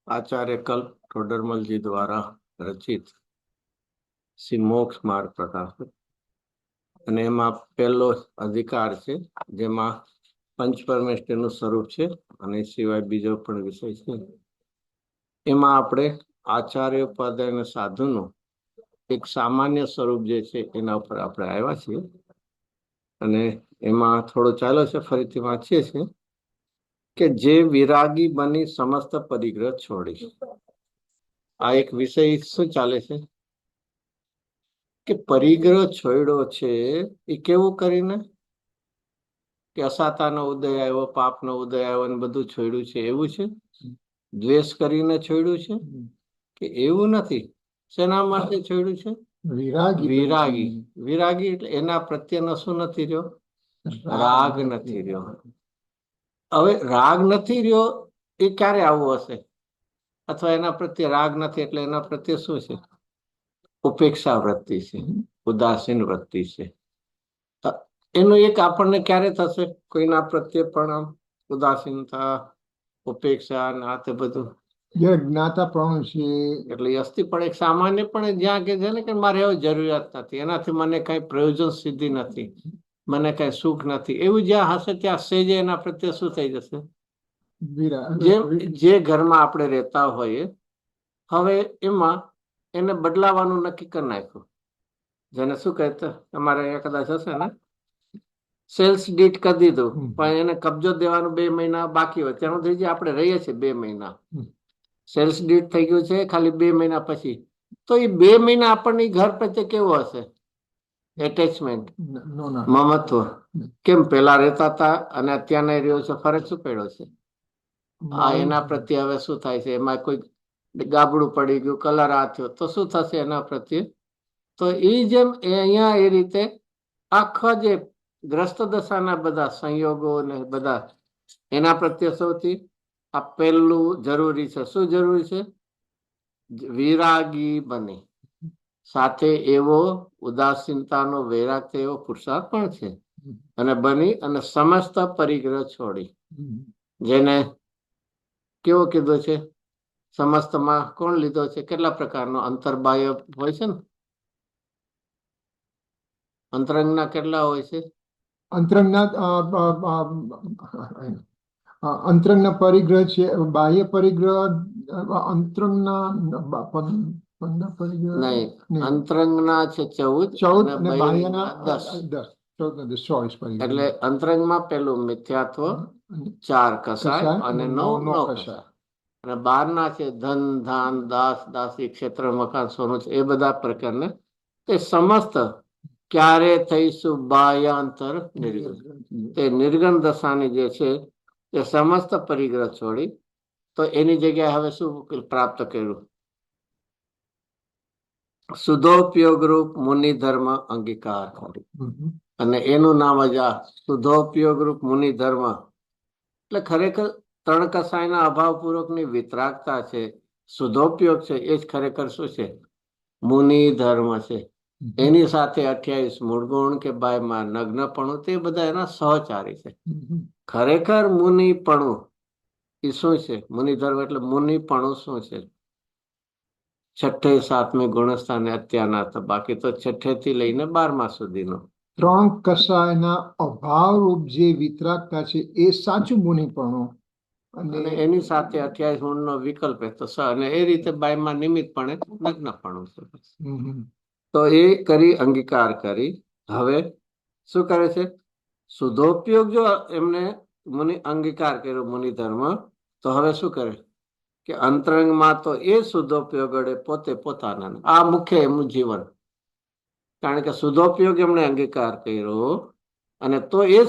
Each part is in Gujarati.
આચાર્ય કલ્પ ટોડરમલજી દ્વારા રચિત શ્રી મોક્ષ માર્ગ પ્રકાશ, અને એમાં પહેલો અધિકાર છે જેમાં પંચ પરમેષ્ઠીનું સ્વરૂપ છે અને સિવાય બીજો પણ વિષય છે. એમાં આપણે આચાર્ય પદ અને સાધુનું એક સામાન્ય સ્વરૂપ જે છે એના ઉપર આપણે આવ્યા છીએ, અને એમાં થોડો ચાલ્યો છે, ફરીથી વાંચીએ છીએ કે જે વિરાગી બની સમસ્ત પરિગ્રહ છોડી. આ એક વિષય શું ચાલે છે કે પરિગ્રહ છોડ્યો છે એ કેવું કરીને કે અસાતાનો ઉદય આવ્યો, પાપનો ઉદય આવ્યો અને બધું છોડ્યું છે એવું છે? દ્વેષ કરીને છોડ્યું છે કે એવું નથી? શેના માટે છોડ્યું છે? વિરાગી. વિરાગી એટલે એના પ્રત્યેનો શું નથી રહ્યો? રાગ નથી રહ્યો. હવે રાગ નથી રહ્યો એ ક્યારે આવવો હશે? અથવા એના પ્રત્યે રાગ નથી એટલે એના પ્રત્યે શું છે? ઉપેક્ષા વૃત્તિ છે, ઉદાસીન વૃત્તિ છે. એનું એક આપણને ક્યારે થશે? કોઈના પ્રત્યે પણ ઉદાસીનતા, ઉપેક્ષા, ના તે બધું જ્ઞાતાપણું છે એટલે અસ્થિ પણ એક સામાન્ય પણ જ્યાં કે છે ને કે મારે હવે જરૂરિયાત નથી, એનાથી મને કઈ પ્રયોજન સિદ્ધિ નથી, મને કઈ સુખ નથી, એવું જ્યાં હશે ત્યાં સેજે એના પ્રત્યે શું થઈ જશે? જે ઘરમાં આપણે રહેતા હોઈએ હવે એમાં એને બદલાવાનું નક્કી કરી નાખ્યું. જેને શું કહેતા તમારે અહીંયા કદાચ હશે ને, સેલ્સ ડીટ કરી દીધું, પણ એને કબજો દેવાનું 2 મહિના બાકી હોય ત્યાં સુધી આપણે રહીએ છીએ 2 મહિના. સેલ્સ ડીટ થઈ ગયું છે ખાલી 2 મહિના પછી, તો એ 2 મહિના આપણને ઘર પ્રત્યે કેવું હશે? એટેચમેન્ટ, મમત્વ. કેમ પેલા રહેતા હતા અને અત્યારના રહ્યો છે, ફરક શું પડ્યો છે? આ એના પ્રત્યે હવે શું થાય છે? એમાં કોઈ ગાબડું પડી ગયું, કલર આ થયો તો શું થશે એના પ્રત્યે? તો એ જેમ અહીંયા એ રીતે આખા જે ગ્રસ્ત દશાના બધા સંયોગો ને બધા એના પ્રત્યે સૌથી આ પહેલું જરૂરી છે. શું જરૂરી છે? વિરાગી બને, સાથે એવો ઉદાસીનતાનો વૈરાગ એવો પુરુષાર્થ પણ છે, અને બની અને સમસ્ત પરિગ્રહ છોડી. જેને કેવો કીધો છે? સમસ્તમાં કોણ લીધો છે? કેટલા પ્રકારનો અંતર્બાહ્ય હોય છે ને? અંતરંગના કેટલા હોય છે? અંતરંગના પરિગ્રહ છે, બાહ્ય પરિગ્રહ, અંતરંગના 15 પરિગ્રહ નહીં, અંતરંગના છે 14 અને બાહ્યના 10. એટલે અંતરંગમાં પેલું મિથ્યાત્વ, 4 કસાય અને 9 નો કસાય, અને 12 છે ધન, ધાન, દાસ, દાસી, ક્ષેત્ર, મકાન, સોનું, એ બધા પ્રકારને તે સમસ્ત ક્યારે થઈશું બાહ્યાંતર નિર્ગુણ. તે નિર્ગુણ દશાની જે છે તે સમસ્ત પરિગ્રહ છોડી, તો એની જગ્યાએ હવે શું પ્રાપ્ત કર્યું? શુદ્ધોપયોગ રૂપ મુનિ ધર્મ અંગીકાર કર્યું, અને એનું નામ જ આ શુદ્ધોપયોગ રૂપ મુનિ ધર્મ. એટલે ખરેખર 3 કસાયના અભાવ પૂર્વકની વિતરાગતા છે, શુદ્ધોપયોગ છે, એ જ ખરેખર શું છે? મુનિ ધર્મ છે. એની સાથે 28 મૂળગુણ કે બાયમાં નગ્નપણું, તે બધા એના સહચારી છે. ખરેખર મુનિપણું એ શું છે? મુનિ ધર્મ એટલે મુનિપણું શું છે? 6ઠે 7મે ગુણસ્થાને અત્યારના હતા, બાકી તો 6ઠે થી લઈને 12મા સુધીનો 3 કસાયના અભાવ રૂપ જે વિતરાગતા છે એ સાચું મુનિપણું, અને એની સાથે 28 ગુણનો વિકલ્પ તો અને એ રીતે બાયમાં નિમિત્તપણે નગ્નપણું છે. તો એ કરી અંગીકાર કરી. હવે શું કરે છે? શુદ્ધોપયોગ જો એમને મુનિ અંગીકાર કર્યો મુનિ ધર્મ, તો હવે શું કરે કે અંતરંગમાં તો એ શુદ્ધોપયોગ વડે પોતે પોતાના, આ મુખ્ય એમનું જીવન. કારણ કે શુદ્ધોપયોગ એમણે અંગીકાર કર્યો, અને તો એ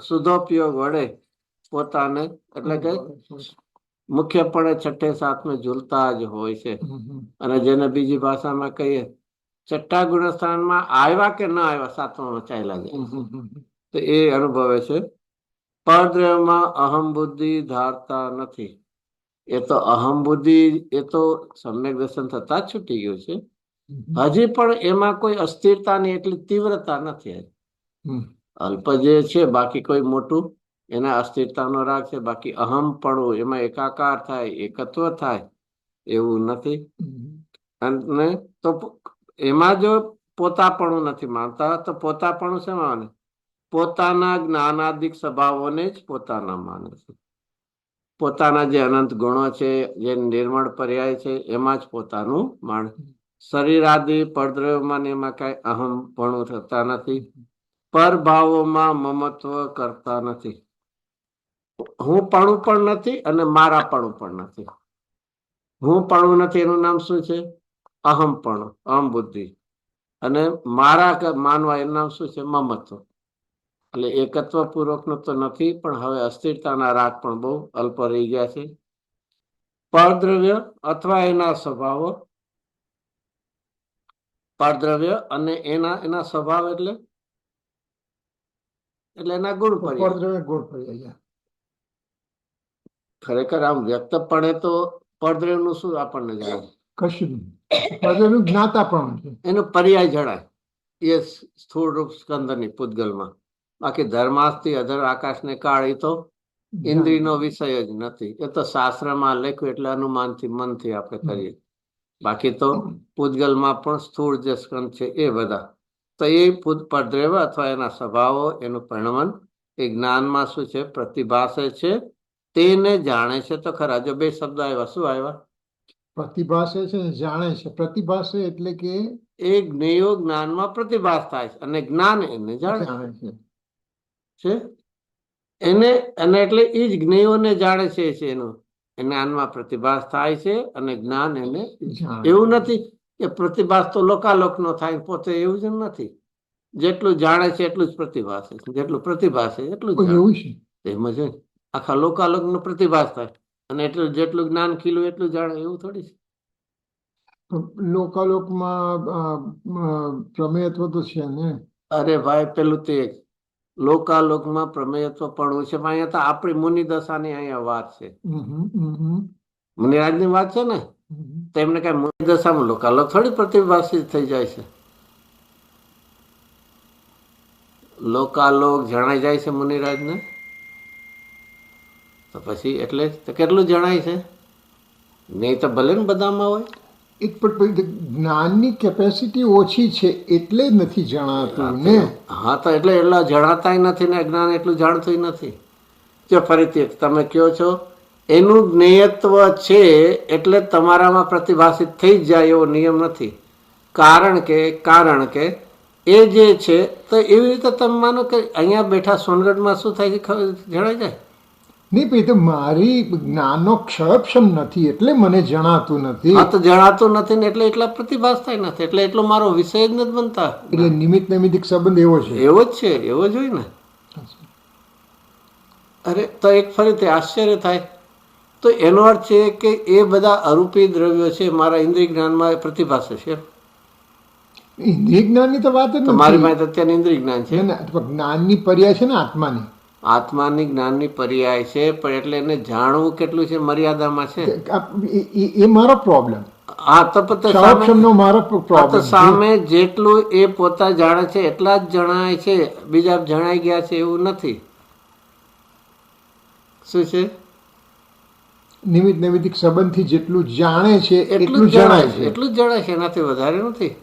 શુદ્ધોપયોગ વડે પોતાને, એટલે કે મુખ્યપણે 6ઠે 7મે ઝૂલતા જ હોય છે. અને જેને બીજી ભાષામાં કહીએ, 6ઠા ગુણસ્થાનમાં આવ્યા કે ન આવ્યા, 7મામાં ચાલ્યા જાય, તો એ અનુભવે છે. પરદ્રવ્યમાં અહમ બુદ્ધિ ધારતા નથી. એ તો અહમ બુદ્ધિ એ તો સમ્યક દર્શન થતા જ છૂટી ગયું છે. હજી પણ એમાં કોઈ અસ્થિરતાની એટલી તીવ્રતા નથી. હમ. અલ્પ જે છે બાકી કોઈ મોટું એના અસ્થિરતાનો રાગ છે, બાકી અહમપણું એમાં એકાકાર થાય, એકત્વ થાય એવું નથી. અને તો એમાં જો પોતાપણું નથી માનતા તો પોતાપણું શેમાં માને? પોતાના જ્ઞાનાદિક સ્વભાવોને જ પોતાના માને છે. પોતાના જે અનંત ગુણો છે, જે નિર્મળ પર્યાય છે, એમાં જ પોતાનું માને. શરીર આદિ પરદ્રવ્યમાં એમાં કઈ અહમપણું થતા નથી. પરભાવોમાં મમત્વ કરતા નથી. હું પણ નથી અને મારા પણ નથી. હું પણ નથી એનું નામ શું છે? અહમપણું, અહમ બુદ્ધિ. અને મારા માનવા એનું નામ શું છે? મમત્વ. એટલે એકત્વ પૂર્વકનું તો નથી, પણ હવે અસ્થિરતાના રાગ પણ બહુ અલ્પ રહી ગયા છે. પરદ્રવ્ય અથવા એના સ્વભાવો, પરદ્રવ્ય અને એના સ્વભાવ એટલે એના ગુણ પર્યાય. પરદ્રવ્ય ગુણ પર્યાય. ખરેખર આમ વ્યક્તપણે તો પરદ્રવ્યનું શું આપણને જણાય? કશું નહીં. પરદ્રવ્યનું જ્ઞાતાપણું છે. એનો પર્યાય જણાય એ સ્થૂળ રૂપ સ્કંદની પૂતગલમાં. બાકી ધર્માસ્થી અધર આકાશને કાળ એ તો ઇન્દ્રિયનો વિષય જ નથી. એ તો શાસ્ત્રમાં લખ્યું એટલે અનુમાનથી મનથી આપણે કરીએ. બાકી તો પૂતગલમાં પણ સ્થૂળ જે સ્કંદ છે એ બધા તો એ પરદ્રવ્ય અથવા એના સ્વભાવો, એનું પરિણમન એ જ્ઞાનમાં શું છે? પ્રતિભાસે છે, તેને જાણે છે તો ખરા. જો બે શબ્દ આવ્યા, શું આવ્યા? પ્રતિભાસે છે, જાણે છે. પ્રતિભાસે એટલે કે એ જ્ઞેયો જ્ઞાનમાં પ્રતિભાસ થાય છે અને જ્ઞાન એને જાણે છે. એને અને એટલે એ જ જ્ઞેયોને જાણે છે એનું જ્ઞાનમાં પ્રતિભાસ થાય છે અને જ્ઞાન એને. એવું નથી કે પ્રતિભાસ તો લોકાલોક નો થાય, પોતે એવું જ નથી. જેટલું જાણે છે એટલું જ પ્રતિભાસ છે, જેટલું પ્રતિભાસ છે એટલું જ એવું છે. એમ જ આખા લોકાલોક નો પ્રતિભાસ થાય અને એટલું જેટલું જ્ઞાન ખીલું એટલું જાણે, એવું થોડી છે. લોકાલોકમાં પ્રમેયત્વ તો છે ને. અરે ભાઈ, પેલું તે લોકાલોકમાં પ્રમેયત્વ પણ છે, અહીંયા તો આપણી મુનિ દશાની અહીંયા વાત છે. મુનિરાજ ની વાત છે ને. તેમને કઈ મુનિ દશામાં લોકાલોક થોડી પ્રતિભાષિત થઈ જાય છે. લોકાલોક જણાઈ જાય છે મુનિરાજ ને, તો પછી એટલે કેટલું જણાય છે? નહીં તો ભલે ને બધામાં હોય. એક પણ જ્ઞાનની કેપેસિટી ઓછી છે એટલે નથી જણાતું ને. હા, તો એટલે એટલા જણાતા નથી ને જ્ઞાન એટલું જાણતું નથી. જો ફરીથી તમે કહો છો એનું જ્ઞેયત્વ છે એટલે તમારામાં પ્રતિભાષિત થઈ જાય એવો નિયમ નથી. કારણ કે એ જે છે તો એવી રીતે તમે માનો કે અહીંયા બેઠા સોનગઢમાં શું થાય છે જણાય જાય નહીં. પછી તો મારી જ્ઞાનનો ક્ષયક્ષમ નથી એટલે મને જણાતું નથી. હા, તો જણાતું નથી ને એટલે એટલા પ્રતિભાસ થાય નથી, એટલે એટલો મારો વિષય જ નથી બનતા. એટલે નિમિત્ત નૈમિત્તિક સંબંધ એવો છે. એવો જ છે, એવો જ હોય ને. અરે તો એક ફરીથી આશ્ચર્ય થાય. તો એનો અર્થ છે કે એ બધા અરૂપી દ્રવ્યો છે મારા ઇન્દ્રિય જ્ઞાનમાં પ્રતિભાસે છે. ઇન્દ્રિય જ્ઞાનની તો વાત જ નથી. મારી પાસે અત્યારે ઇન્દ્રિય જ્ઞાન છે. જ્ઞાનની પર્યાય છે ને આત્માની. આત્માની જ્ઞાનની પર્યાય છે, પણ એટલે એને જાણવું કેટલું છે મર્યાદામાં છે. એ મારો પ્રોબ્લેમ. હા, તો મારો પ્રોબ્લેમ સામે જેટલું એ પોતા જાણે છે એટલા જ જણાય છે, બીજા જણાઈ ગયા છે એવું નથી. શું છે? નિમિત્ત નૈમિત્તિક સંબંધથી જેટલું જાણે છે એટલું જણાય છે. એટલું જ જણાય છે, એનાથી વધારે નથી.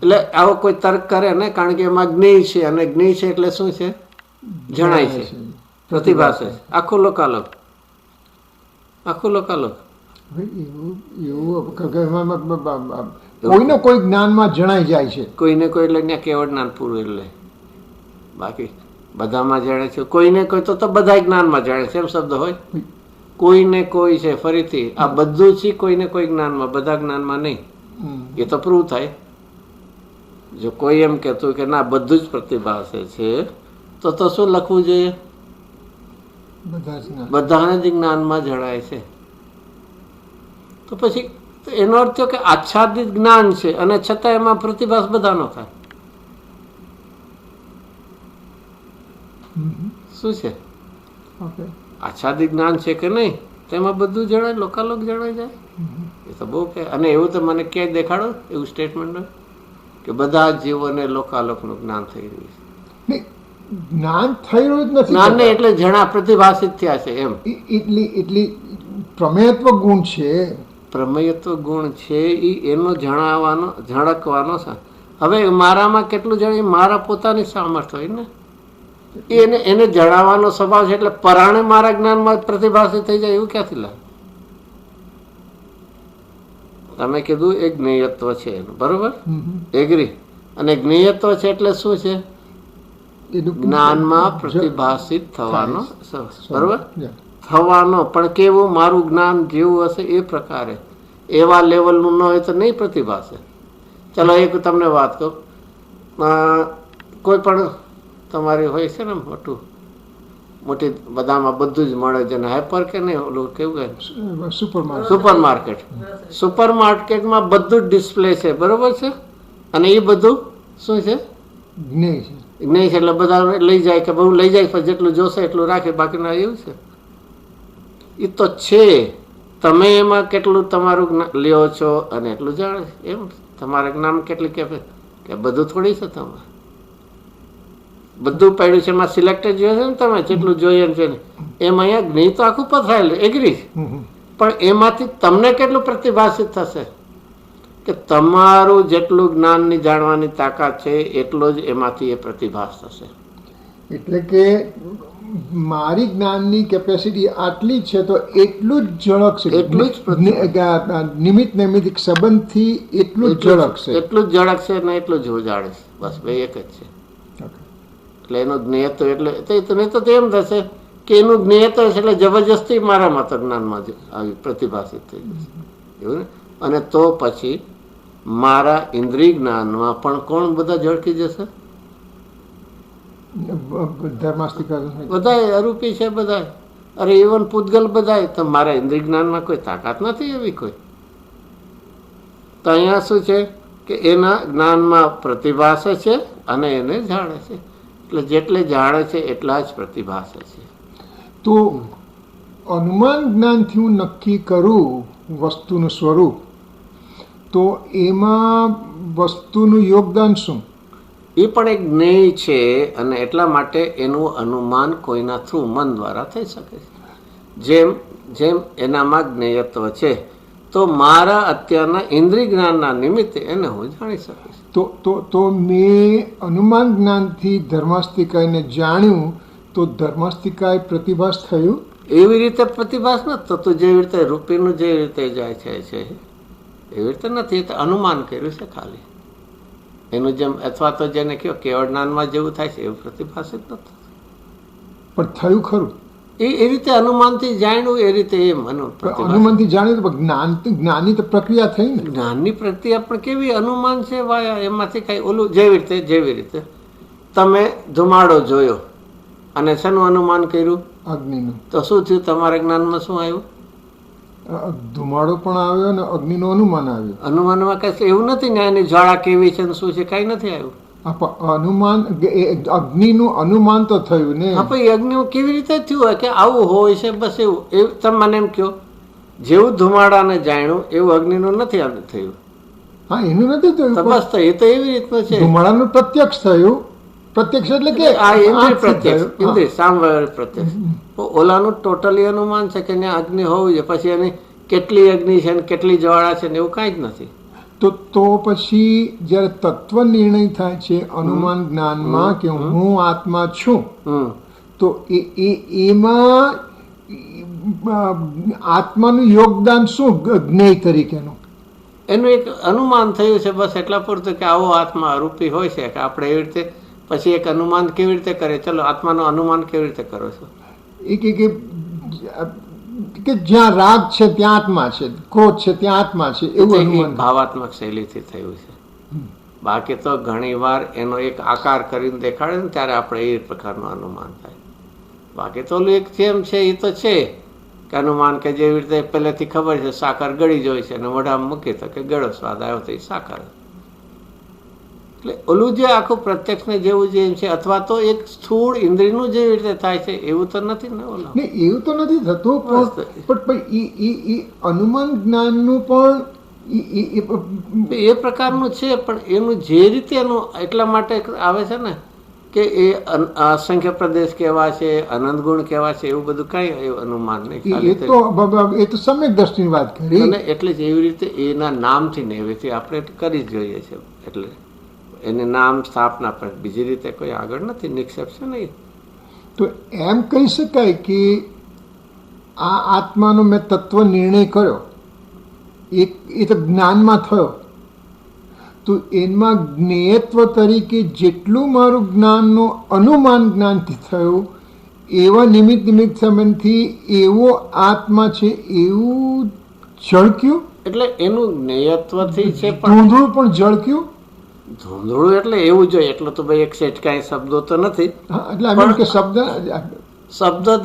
એટલે આવો કોઈ તર્ક કરે ને, કારણ કે એમાં જ્ઞેય છે અને જ્ઞેય છે એટલે શું છે? જણાય છે, પ્રતિભા છે. આખું લોકાલોક, આખું લોકાલોક. કોઈને કોઈ જ્ઞાનમાં જણાઈ જાય છે. કોઈને કોઈ એટલે ત્યાં કેવળ જ્ઞાન પૂરું. એટલે બાકી બધામાં જાણે છે. કોઈને કોઈ તો બધા જ્ઞાનમાં જાણે છે એમ શબ્દ હોય. કોઈને કોઈ છે, ફરીથી આ બધું છે કોઈને કોઈ જ્ઞાનમાં, બધા જ્ઞાનમાં નહીં. એ તો પ્રૂવ થાય. જો કોઈ એમ કહેતું કે ના બધું જ પ્રતિભાસે છે તો શું લખવું જોઈએ? બધાને જ જ્ઞાનમાં જણાય છે. તો પછી એનો અર્થ થયો કે આચ્છાદિત જ્ઞાન છે અને છતાં એમાં પ્રતિભાસ બધાનો થાય. શું છે? આચ્છાદિત જ્ઞાન છે કે નહીં તેમાં બધું જણાય, લોકાલોક જણાય જાય. તો બહુ કે અને એવું તો મને ક્યાંય દેખાડો એવું સ્ટેટમેન્ટ કે બધા જ જીવોને લોકાલોકનું જ્ઞાન થઈ રહ્યું છે. નહીં, જ્ઞાન થઈ રહ્યું જ નથી. જ્ઞાન ને એટલે જણા પ્રતિભાષિત થયા છે એમ. એટલી પ્રમેયત્વ ગુણ છે. પ્રમેયત્વ ગુણ છે એ એનો જણાવવાનો ઝળકવાનો છે. હવે મારામાં કેટલું જણાય મારા પોતાની સામર્થ્ય હોય ને એને એને જણાવવાનો સ્વભાવ છે એટલે પરાણે મારા જ્ઞાનમાં પ્રતિભાષિત થઈ જાય એવું ક્યાંથી લાગે? તમે કીધું એ જ્ઞેયત્વ છે એનું, બરોબર, એગ્રી. અને જ્ઞેયત્વ છે એટલે શું છે? જ્ઞાનમાં પ્રતિભાષિત થવાનો, બરોબર, થવાનો. પણ કેવું? મારું જ્ઞાન જેવું હશે એ પ્રકારે, એવા લેવલનું ન હોય તો નહીં પ્રતિભાષે. ચલો એક તમને વાત કહું, કોઈ પણ તમારી હોય છે ને મોટી બધામાં બધું જ મળે છે ને, હાઈપર કે નહીં ઓલું કેવું કે સુપર માર્કેટમાં બધું જ ડિસ્પ્લે છે, બરોબર છે, અને એ બધું શું છે? જ્ઞેય છે. એટલે બધા લઈ જાય કે બહુ લઈ જાય, પણ જેટલું જોશે એટલું રાખે, બાકીના એવું છે. એ તો છે, તમે એમાં કેટલું તમારું લ્યો છો અને એટલું જાણે એમ. તમારે જ્ઞાન કેટલી કે બધું થોડી છે, તમારે બધું પડ્યું છે એમાં સિલેક્ટેડ જોઈએ છે ને તમે જેટલું જોઈએ છે ને એમ. અહીંયા જ્ઞેય તો આખું પથરાયેલું, એગ્રી, પણ એમાંથી તમને કેટલું પ્રતિભાષિત થશે કે તમારું જેટલું જ્ઞાનની જાણવાની તાકાત છે એટલો જ એમાંથી એ પ્રતિભાસ થશે. એટલે કે મારી જ્ઞાનની કેપેસિટી આટલી છે તો એટલું જ ઝળકશે, એટલું જ નિમિત્ત નૈમિત્તિક સંબંધથી એટલું જ ઝળકશે, એટલું જ ઝળકશે ને એટલું જ ઉજાડે છે. બસ બે એક જ છે. એટલે એનું જ્ઞેયત્વ એટલે તો એમ થશે કે એનું જ્ઞેયત્વ છે એટલે જબરજસ્તી મારામાં તો જ્ઞાનમાં આવી પ્રતિભાષિત થઈ જશે એવું ને. અને તો પછી મારા ઇન્દ્રિય જ્ઞાનમાં પણ કોણ બધા ઝળકી જશે? બધા અરૂપી છે બધા. અરે ઇવન પૂતગલ બધા. તો મારા ઇન્દ્રિય જ્ઞાનમાં કોઈ તાકાત નથી એવી કોઈ. તો અહીંયા શું છે કે એના જ્ઞાનમાં પ્રતિભાષે છે અને એને જાણે છે. એટલે જેટલે જાણે છે એટલા જ પ્રતિભાષે છે. તો અનુમાન જ્ઞાનથી હું નક્કી કરું વસ્તુનું સ્વરૂપ, તો એમાં વસ્તુનું યોગદાન શું? એ પણ એક જ્ઞેય છે અને એટલા માટે એનું અનુમાન કોઈના થ્રુ મન દ્વારા થઈ શકે છે. જેમ જેમ એનામાં જ્ઞેયત્વ છે તો મારા અત્યારના ઇન્દ્રિય જ્ઞાનના નિમિત્તે એને હું જાણી શકીશ. તો મેં અનુમાન જ્ઞાનથી ધર્માસ્તિકાને જાણ્યું તો ધર્માસ્તિકાએ પ્રતિભાસ થયું? એવી રીતે પ્રતિભાસ નથી થતું જેવી રીતે રૂપીનું જેવી રીતે જાય છે એવી રીતે નથી. તો અનુમાન કર્યું છે ખાલી એનું, જેમ અથવા તો જેને કહો કેવળ જ્ઞાનમાં જેવું થાય છે એવું પ્રતિભાષિત નથી. પણ થયું ખરું એ રીતે અનુમાનથી જાણ્યું એ રીતે એમ અનુમાનથી જાણ્યું તો જ્ઞાનની તો પ્રક્રિયા થઈ ને. જ્ઞાનની પ્રક્રિયા પણ કેવી? અનુમાન છે વાયા, એમાંથી કઈ ઓલું જેવી રીતે તમે ધુમાડો જોયો અને શેનું અનુમાન કર્યું? અગ્નિનું. તો શું થયું? તમારા જ્ઞાનમાં શું આવ્યું? ધુમાડો પણ આવ્યો અને અગ્નિનું અનુમાન આવ્યું. અનુમાનમાં કઈ એવું નથી ને એની જ્વાળા કેવી છે શું છે, કઈ નથી આવ્યું. અનુમાન અગ્નિનું અનુમાન તો થયું ને. હા, પણ અગ્નિ કેવી રીતે થયું હોય કે આવું હોય છે? બસ એવું તમે મને એમ કહો, જેવું ધુમાડાને જાણ્યું એવું અગ્નિનું નથી થયું. હા, એનું નથી થયું. બસ તો એ તો એવી રીતનું છે. ધુમાડાનું પ્રત્યક્ષ થયું. પ્રત્યક્ષ એટલે કે આ ઇન્દ્રિય પ્રત્યક્ષ, ઇન્દ્રિય સામવાય પ્રત્યક્ષ. ઓલાનું ટોટલી અનુમાન છે કે ત્યાં અગ્નિ હોવું છે, પછી એની કેટલી અગ્નિ છે ને કેટલી જ્વાળા છે ને એવું કાંઈ જ નથી. તો પછી જ્યારે તત્વ નિર્ણય થાય છે અનુમાન જ્ઞાનમાં કે હું આત્મા છું, તો એમાં આત્માનું યોગદાન શું જ્ઞેય તરીકેનું? એનું એક અનુમાન થયું છે બસ એટલા પૂરતું કે આવો આત્મા અરૂપી હોય છે કે આપણે એવી રીતે. પછી એક અનુમાન કેવી રીતે કરે? ચલો આત્માનું અનુમાન કેવી રીતે કરો છો? કે જ્યાં રાગ છે ત્યાં આત્મા છે, ક્રોધ છે ત્યાં આત્મા છે, એવું અનુમાન ભાવાત્મક શૈલીથી થયું છે. બાકી તો ઘણી વાર એનો એક આકાર કરીને દેખાડે ને ત્યારે આપણે એ પ્રકારનું અનુમાન થાય. બાકી તો એક જેમ છે એ તો છે કે અનુમાન કે જેવી રીતે પહેલેથી ખબર છે સાકર ગળી જોઈ છે અને મોઢામાં મૂકી તો કે ગળો સ્વાદ આવ્યો તો એ સાકર. એટલે ઓલું જે આખું પ્રત્યક્ષને જેવું જે છે અથવા તો એક સ્થૂળ ઇન્દ્રિયનું જેવી રીતે થાય છે એવું તો નથી ને ઓલું. ને એવું તો નથી થતું બસ. પણ એ અનુમાન જ્ઞાનનું પણ એ પ્રકારનું છે પણ એનું જે રીતે એનું એટલા માટે આવે છે ને કે એ અસંખ્ય પ્રદેશ કેવા છે, અનંત ગુણ કેવા છે, એવું બધું કઈ અનુમાન નહીં. એ તો સમ્યક દ્રષ્ટિની વાત કરી. અને એટલે જ એવી રીતે એના નામથી ને એવી રીતે આપણે કરી જ જોઈએ છે. એટલે એને નામ સ્થાપના પણ બીજી રીતે કોઈ આગળ નથી, નિક્ષેપ છે નહીં. તો એમ કહી શકાય કે આ આત્માનો મેં તત્વ નિર્ણય કર્યો, એ તો જ્ઞાનમાં થયો, તો એમાં જ્ઞેયત્વ તરીકે જેટલું મારું જ્ઞાનનું અનુમાન જ્ઞાનથી થયું એવા નિમિત્ત સંબંધથી એવો આત્મા છે એવું ઝળક્યું. એટલે એનું જ્ઞેયત્વથી છે પણ ધૂંધળું પણ ઝળક્યું. ધૂંધળું એટલે એવું જોઈએ એટલું તો ભાઈ એક સેટ કાંઈ શબ્દો તો નથી. એટલે આમ કે શબ્દ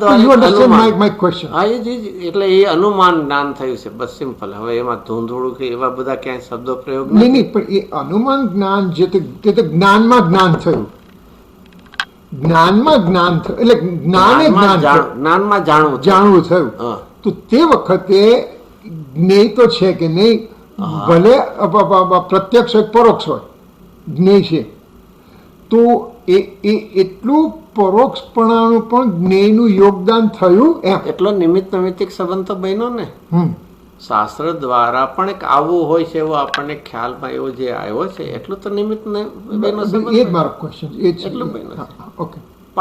દ્વારા માય ક્વેશ્ચન. હા એ જ એટલે એ અનુમાન જ્ઞાન થયું છે, બસ સિમ્પલ. હવે એમાં ધૂંધળું કે એવા બધા ક્યાંય શબ્દો પ્રયોગ નહીં, પણ એ અનુમાન જ્ઞાન જે તે તો જ્ઞાનમાં જ્ઞાન થયું, જ્ઞાનમાં જ્ઞાન થયું એટલે જ્ઞાનમાં જાણવું થયું. તો તે વખતે જ્ઞેય તો છે કે નહીં, ભલે પ્રત્યક્ષ હોય પરોક્ષ હોય, જ્ઞેય છે તો એ એટલું પરોક્ષપણાનું પણ જ્ઞેયનું યોગદાન થયું એમ. એટલો નિમિત્ત નૈમિત્તિક સંબંધ તો બન્યો ને. શાસ્ત્ર દ્વારા પણ એક આવું હોય છે એવો આપણને ખ્યાલમાં એવો જે આવ્યો છે એટલું તો નિમિત્ત એ જ મારો ક્વેશ્ચન એ જ. એટલું બન્યો. ઓકે.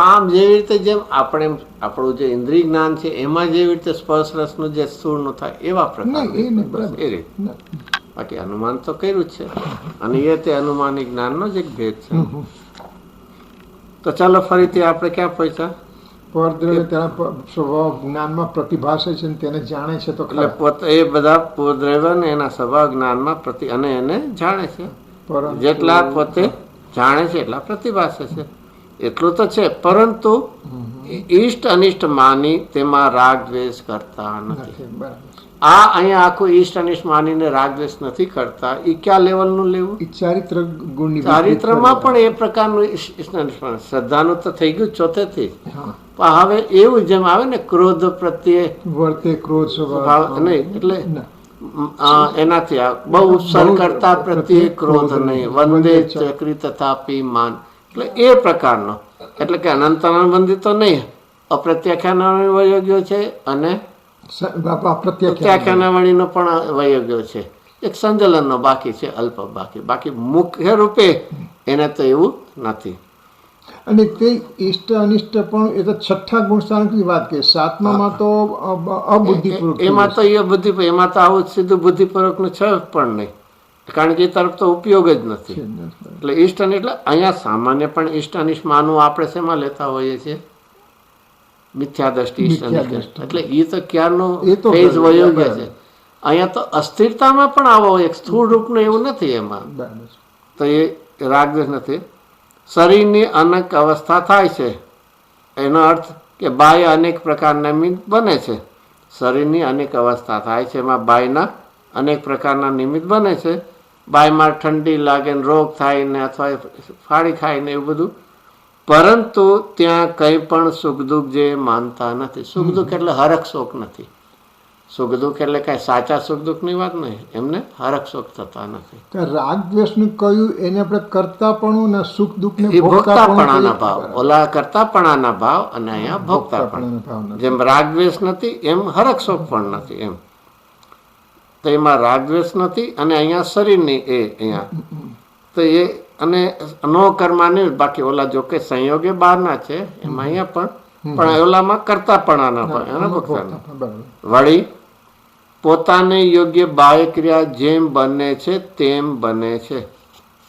આમ જેવી રીતે જેમ આપણે આપણું જે ઇન્દ્રિય જ્ઞાન છે એમાં જેવી રીતે સ્પર્શ રસનું જે સ્થૂળનું થાય એવા પ્રકાર એ રીતે. બાકી અનુમાન તો કર્યું જ છે અને એ તે અનુમાનિક જ્ઞાનનો જ એક ભેદ છે. તો ચાલો ફરીથી આપણે ક્યાં પહોંચ્યા? પરદ્રવ્ય તેના સ્વભાવ જ્ઞાનમાં પ્રતિભાષે છે ને તેને જાણે છે. તો એટલે પોતે એ બધા પરદ્રવ્ય ને એના સ્વભાવ જ્ઞાનમાં અને એને જાણે છે. જેટલા પોતે જાણે છે એટલા પ્રતિભાષે છે, એટલું તો છે. પરંતુ ઈષ્ટ અનિષ્ટ માની તેમાં રાગ દ્વેષ કરતા નથી. આ અહીંયા આખું ઈષ્ટ અનિષ્ટ માનીને રાગ દ્વેષ નથી કરતા. એ ક્યાં લેવલનું લેવું? ચારિત્ર ગુણની ચારિત્રમાં પણ એ પ્રકારનું શ્રદ્ધાનું તો થઈ ગયું ચોથેથી. પણ હવે એવું જેમ આવે ને ક્રોધ પ્રત્યે વર્તે, ક્રોધ સ્વભાવ નહીં એટલે એનાથી બહુ ઉપસર્ગ કરતા પ્રત્યે ક્રોધ નહીં, વંદે ચક્રી તથાપી માન, એટલે એ પ્રકારનો. એટલે કે અનંત અનંત તો નહીં, અપ્રત્યાખ્યાન વયોગ્યો છે અને પ્રત્યાખ્યાનવાણીનો પણ વયોગ્યો છે. એક સંજલનનો બાકી છે, અલ્પ બાકી મુખ્ય રૂપે એને તો એવું નથી. અને તે ઇષ્ટ અનિષ્ટ પણ એ તો છઠ્ઠા ગુણસ્થાનની વાત કરીએ. સાતમામાં તો અબુદ્ધિપૂર્વક, એમાં તો એ બુદ્ધિ, એમાં તો આવું સીધું બુદ્ધિપૂર્વકનું છે પણ નહીં, કારણ કે એ તરફ તો ઉપયોગ જ નથી. એટલે ઇષ્ટ અનિષ્ટ એટલે અહીંયા સામાન્ય પણ ઇષ્ટ અનિષ્ટ માનવું આપણે શેમાં લેતા હોઈએ છીએ? મિથ્યા દ્રષ્ટિ. એટલે એ તો ક્યારનો ફેઝ વયોગ્ય છે. અહીંયા તો અસ્થિરતામાં પણ આવો એક સ્થૂળ રૂપનું એવું નથી એમાં, તો એ રાગદ્વેષ નથી. શરીરની અનેક અવસ્થા થાય છે, એનો અર્થ કે બાહ્ય અનેક પ્રકારના નિમિત્ત બને છે. શરીરની અનેક અવસ્થા થાય છે, એમાં બાહ્યના અનેક પ્રકારના નિમિત્ત બને છે. બાહ્યમાં ઠંડી લાગે ને રોગ થાય ને અથવા ફાડી ખાય ને એવું બધું, પરંતુ ત્યાં કંઈ પણ સુખ દુઃખ જે માનતા નથી. સુખ દુઃખ એટલે હરખ શોક નથી. સુખ દુઃખ એટલે કઈ સાચા સુખ દુઃખની વાત નહીં, એમને હરખ શોક થતા નથી. રાગ દ્વેષનું કહ્યું એને આપણે કરતાપણું ને સુખ દુઃખ ને ભોગતાપણાના ભાવ, ઓલા કરતાપણાના ભાવ અને અહીંયા ભોગતાપણા. જેમ રાગ દ્વેષ નથી એમ હરખ શોક પણ નથી એમ. તો એમાં રાગ દ્વેષ નથી અને અહીંયા શરીરની એ અહીંયા તો એ અને નો કર્માની. બાકી ઓલા જો કે સંયોગે બહારના છે એમાં અહીંયા પણ ઓલામાં કરતાપણાના ભાવ એના ભોગતાના. વળી પોતાને યોગ્ય બાહ્ય ક્રિયા જેમ બને છે તેમ બને છે.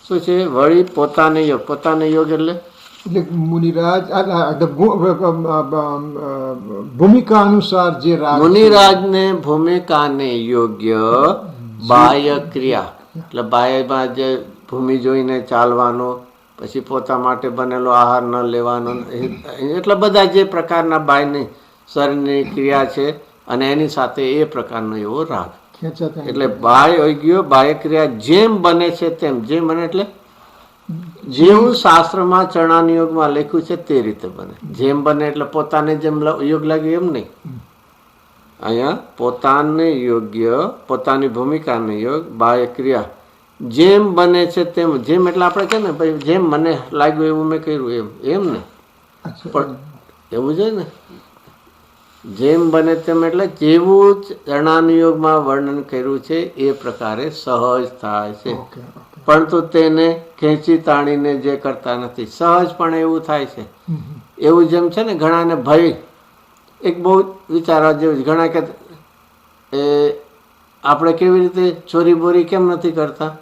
શું છે? વળી પોતાને યોગ એટલે મુનિરાજ ભૂમિકા અનુસાર જે મુનિરાજને ભૂમિકાને યોગ્ય બાહ્ય ક્રિયા એટલે બાહ્યમાં જે ભૂમિ જોઈને ચાલવાનો, પછી પોતા માટે બનેલો આહાર ન લેવાનો, એટલા બધા જે પ્રકારના બાહ્યની શરીરની ક્રિયા છે અને એની સાથે એ પ્રકારનો એવો રાગ. એટલે બાહ્ય યોગ્ય બાહ્ય ક્રિયા જેમ બને છે તેમ. જેમ બને એટલે જેવું શાસ્ત્રમાં ચરણાની યોગમાં લખ્યું છે તે રીતે બને. જેમ બને એટલે પોતાને જેમ યોગ લાગે એમ નહીં. અહીંયા પોતાને યોગ્ય, પોતાની ભૂમિકાને યોગ, બાહ્ય ક્રિયા જેમ બને છે તેમ. જેમ એટલે આપણે કહે ને ભાઈ જેમ મને લાગ્યું એવું મેં કર્યું એમ નહીં. પણ એવું છે ને જેમ બને તેમ એટલે જેવું ચરણાની યોગમાં વર્ણન કર્યું છે એ પ્રકારે સહજ થાય છે. પરંતુ તેને ખેંચી તાણીને જે કરતા નથી. સહજ પણ એવું થાય છે. એવું જેમ છે ને ઘણાને ભય, એક બહુ વિચારવા જેવું. ઘણા કે આપણે કેવી રીતે ચોરી બોરી કેમ નથી કરતા?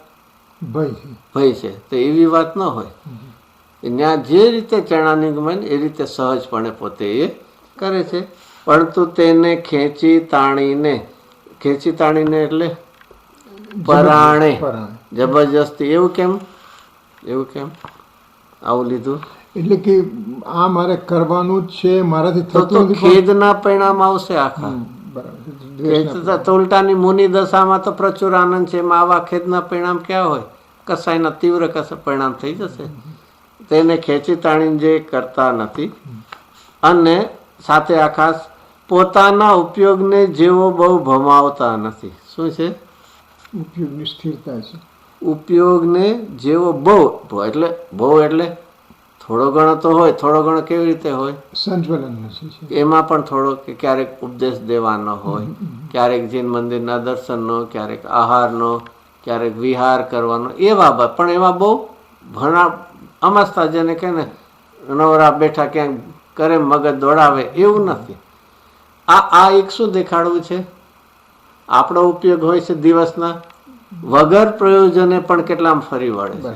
ભય છે. તો એવી વાત ન હોય. ત્યાં જે રીતે ચરણાની યોગમાં એ રીતે સહજપણે પોતે એ કરે છે. પરંતુ તેને ખેંચી તાણીને એટલે પરાણે, જબરજસ્તી. એવું કેમ આવું લીધું? એટલે કે આ મારે કરવાનું જ છે, મારાથી તો થતું નથી. ખેદના પરિણામ આવશે આખા. તો ઉલટાની મુનિ દશામાં તો પ્રચુર આનંદ છે. એમાં આવા ખેદના પરિણામ ક્યાં હોય? કસાયના તીવ્ર પરિણામ થઈ જશે. તેને ખેંચી તાણીને જે કરતા નથી. અને સાથે આખા પોતાના ઉપયોગને જેવો બહુ ભમાવતા નથી. શું છે? ઉપયોગની સ્થિરતા છે. ઉપયોગને જેવો બહુ એટલે થોડો ઘણો તો હોય. થોડો ઘણો કેવી રીતે હોય? સંચલન નથી. એમાં પણ થોડો કે ક્યારેક ઉપદેશ દેવાનો હોય, ક્યારેક જૈન મંદિરના દર્શનનો, ક્યારેક આહારનો, ક્યારેક વિહાર કરવાનો, એ બાબત. પણ એમાં બહુ ઘણા અમસ્તા જેને કહે ને નવરા બેઠા ક્યાંક કરે મગજ દોડાવે એવું નથી. આ એક શું દેખાડવું છે? આપણો ઉપયોગ હોય છે દિવસના, વગર પ્રયોજને પણ કેટલામ ફરી વળે છે.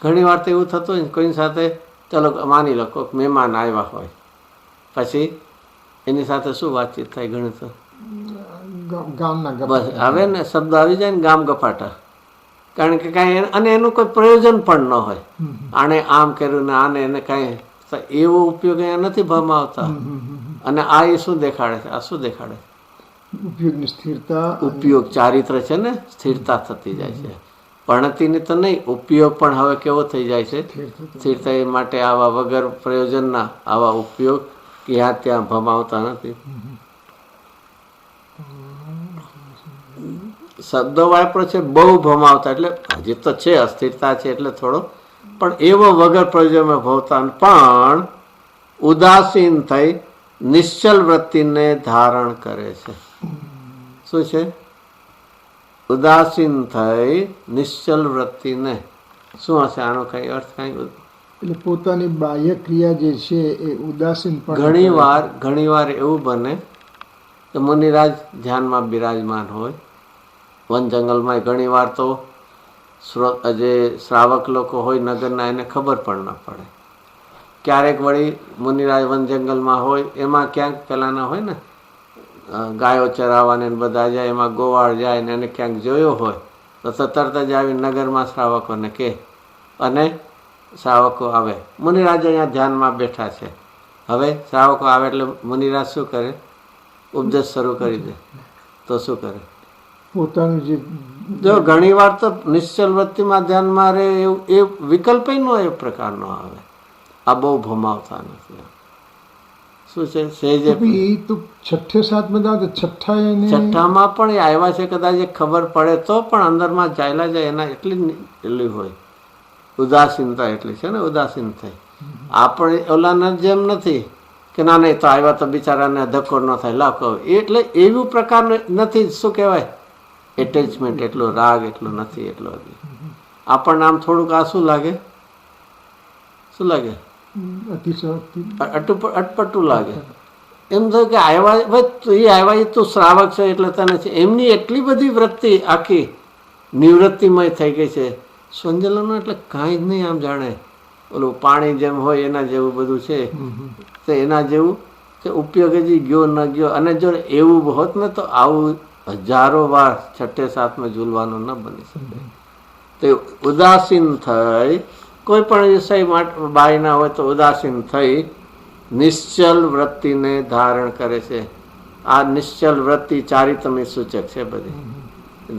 ઘણી વાર તો એવું થતું હોય ને કોઈની સાથે, ચલો માની લો કોઈક મહેમાન આવ્યા હોય, પછી એની સાથે શું વાતચીત થાય? ઘણી તો બસ હવે ને શબ્દ આવી જાય ને ગામ ગપાટા. કારણ કે કાંઈ અને એનું કોઈ પ્રયોજન પણ ન હોય. આને આમ કર્યું ને આને એને કાંઈ એવો ઉપયોગ અહીંયા નથી ભમાવતા. અને આ એ શું દેખાડે છે? આ શું દેખાડે? ઉપયોગની સ્થિરતા. ઉપયોગ ચારિત્ર છે ને, સ્થિરતા થતી જાય છે. પણતીની તો નહીં, ઉપયોગ પણ હવે કેવો થઈ જાય છે? સ્થિરતા. એ માટે આવા વગર પ્રયોજનના આવા ઉપયોગ ક્યાં ત્યાં ભમાવતા નથી. શબ્દો વાપરો છે બહુ ભમાવતા, એટલે હજી તો છે અસ્થિરતા છે એટલે થોડો, પણ એવો વગર પ્રયોજનમાં ભવતા પણ ઉદાસીન થઈ નિશ્ચલ વૃત્તિને ધારણ કરે છે. શું છે? ઉદાસીન થઈ નિશ્ચલ વૃત્તિને. શું હશે આનો કઈ અર્થ? કઈ એટલે પોતાની બાહ્ય ક્રિયા જે છે એ ઉદાસીન. ઘણી વાર એવું બને કે મુનિરાજ ધ્યાનમાં બિરાજમાન હોય વન જંગલમાં. ઘણી વાર તો જે શ્રાવક લોકો હોય નગરના એને ખબર પણ ન પડે. ક્યારેક વળી મુનિરાજ વન જંગલમાં હોય, એમાં ક્યાંક પેલાના હોય ને ગાયો ચરાવવાને બધા જાય, એમાં ગોવાળ જાય ને એને ક્યાંક જોયો હોય તો તરત જ આવી નગરમાં શ્રાવકોને કહે, અને શ્રાવકો આવે. મુનિરાજ અહીંયા ધ્યાનમાં બેઠા છે. હવે શ્રાવકો આવે એટલે મુનિરાજ શું કરે? ઉપદેશ શરૂ કરી દે. તો શું કરે? પોતાનું જે જો ઘણી વાર તો નિશ્ચલ વૃત્તિમાં ધ્યાનમાં રહે એવું એ વિકલ્પ નો એ પ્રકારનો આવે. આ બહુ ભમાવતા નથી. શું છે? સહેજે છઠ્ઠામાં પણ એ આવ્યા છે. કદાચ એ ખબર પડે તો પણ અંદરમાં ચાલ્યા જાય એના એટલી હોય. ઉદાસીનતા એટલી છે ને, ઉદાસીન થઈ. આપણે ઓલાના જેમ નથી કે ના નહીં તો આવ્યા તો બિચારાને ધક્કો ન થાય લાવ કહો. એટલે એવું પ્રકારનું નથી. શું કહેવાય? એટેચમેન્ટ એટલો, રાગ એટલો નથી. એટલો આપણને આમ થોડુંક આ શું લાગે? શું લાગે? અટપટું લાગે. એમ થાય કે આવ્યા એ આવ્યા તું શ્રાવક છે એટલે તને છે. એમની એટલી બધી વૃત્તિ આખી નિવૃત્તિમય થઈ ગઈ છે. સ્વંજલનો એટલે કાંઈ જ નહીં. આમ જાણે ઓલું પાણી જેમ હોય એના જેવું બધું છે. તો એના જેવું કે ઉપયોગ હજી ગયો ન ગયો. અને જો એવું હોત ને તો આવું હજારો વાર છઠ્ઠે સાતમાં ઝૂલવાનું ન બની શકે. તો ઉદાસીન થઈ કોઈ પણ વિષય માટે બાયના હોય તો ઉદાસીન થઈ નિશ્ચલ વૃત્તિને ધારણ કરે છે. આ નિશ્ચલ વૃત્તિ ચારિત્રમી સૂચક છે બધી.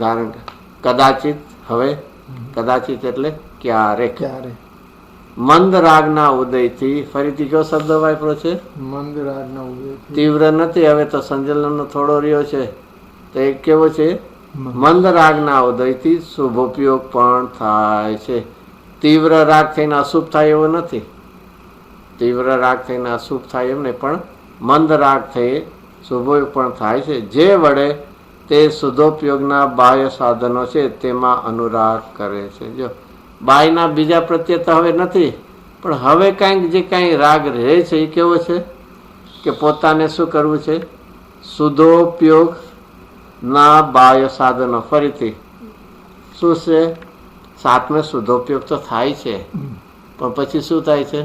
ધારણ કદાચિત. હવે કદાચિત એટલે ક્યારેક. મંદ રાગના ઉદયથી, ફરીથી કયો શબ્દ વાપરો છે? મંદ રાગના ઉદયથી. તીવ્ર નથી, હવે તો સંજલનનો થોડો રહ્યો છે, તો એ કેવો છે? મંદ રાગના ઉદયથી શુભોપયોગ પણ થાય છે. તીવ્ર રાગ થઈને અશુભ થાય એવો નથી. તીવ્ર રાગ થઈને અશુભ થાય એમ નહીં, પણ મંદ રાગ થઈ શુભોપયોગ પણ થાય છે. જે વડે તે શુદ્ધોપયોગના બાહ્ય સાધનો છે તેમાં અનુરાગ કરે છે. જો બાહ્યના બીજા પ્રત્યે તો હવે નથી, પણ હવે કાંઈક જે કાંઈ રાગ રહે છે એ કેવો છે કે પોતાને શું કરવું છે? શુદ્ધોપયોગના બાહ્ય સાધનો. ફરીથી શું છે? સાતમે શુદ્ધોપયોગ તો થાય છે, પણ પછી શું થાય છે?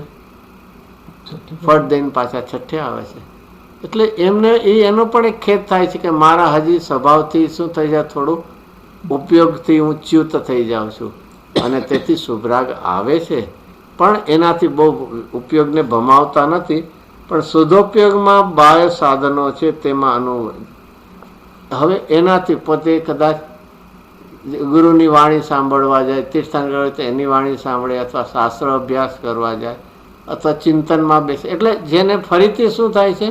ફળ દઈને પાછા છઠ્ઠે આવે છે. એટલે એમને એનો પણ એક ખેદ થાય છે કે મારા હજી સ્વભાવથી શું થઈ જાય, થોડું ઉપયોગથી હું ચ્યુત થઈ જાઉં છું, અને તેથી શુભરાગ આવે છે, પણ એનાથી બહુ ઉપયોગને ભમાવતા નથી. પણ શુદ્ધોપયોગમાં બાહ્ય સાધનો છે તેમાં હવે એનાથી પોતે કદાચ ગુરુની વાણી સાંભળવા જાય, તીર્થંકર હોય તો એની વાણી સાંભળે, અથવા શાસ્ત્ર અભ્યાસ કરવા જાય, અથવા ચિંતનમાં બેસે. એટલે જેને ફરીથી શું થાય છે?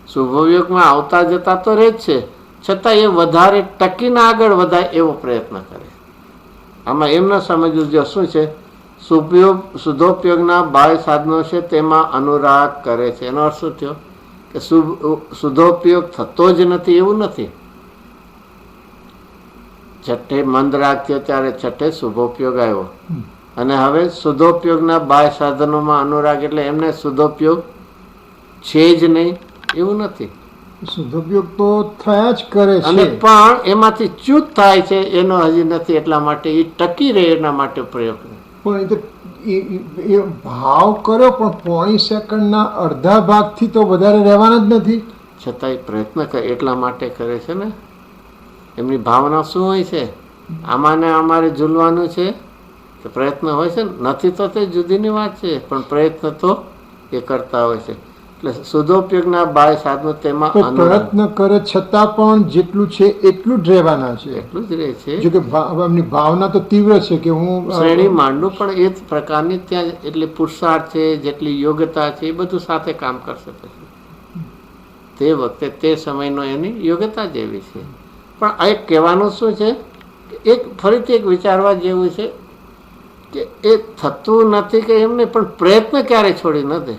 શુભોપયોગમાં આવતા જતા તો રહે જ છે, છતાં એ વધારે ટકીને આગળ વધાય એવો પ્રયત્ન કરે. આમાં એમ ન સમજવું જો શું છે? શુદ્ધોપયોગના બાહ્ય સાધનો છે તેમાં અનુરાગ કરે છે. એનો અર્થ શું થયો? કે શુદ્ધોપયોગ થતો જ નથી એવું નથી. છઠ્ઠે મંદ રાગ થયો ત્યારે છઠ્ઠે શુભોપયોગ આવ્યો, અને હવે શુદ્ધોપયોગના બાહ્ય સાધનોમાં અનુરાગ, એટલે એમને શુદ્ધોપયોગ છે જ નહીં એવું નથી. શુદ્ધોપયોગ તો થયા જ કરે અને છે, પણ એમાંથી ચ્યુત થાય છે એનો હજી નથી. એટલા માટે એ ટકી રહે એના માટે પ્રયત્ન. પણ એ તો એ ભાવ કર્યો, પણ પોણી સેકન્ડના અડધા ભાગથી તો વધારે રહેવાના જ નથી. છતાં એ પ્રયત્ન કરે એટલા માટે કરે છે ને. એમની ભાવના શું હોય છે? આમાંને અમારે ઝૂલવાનું છે, તો પ્રયત્ન હોય છે. નથી તો તે જુદીની વાત છે, પણ પ્રયત્ન તો એ કરતા હોય છે. એટલે શુદ્ધોપયોગના બાહ્ય સાધનો તેમાં પ્રયત્ન કરે છતાં પણ જેટલું છે એટલું જ રહેવાના છે, એટલું જ રહે છે. જો કે એમની ભાવના તો તીવ્ર છે કે હું શ્રેણી માંડું, પણ એ જ પ્રકારની ત્યાં એટલી પુરુષાર્થ છે, જેટલી યોગ્યતા છે, એ બધું સાથે કામ કરશે. પછી તે વખતે તે સમયનો એની યોગ્યતા જેવી છે. પણ આ એક કહેવાનું શું છે? એક ફરીથી એક વિચારવા જેવું છે કે એ થતું નથી કે એમ નહીં, પણ પ્રયત્ન ક્યારે છોડી નથી.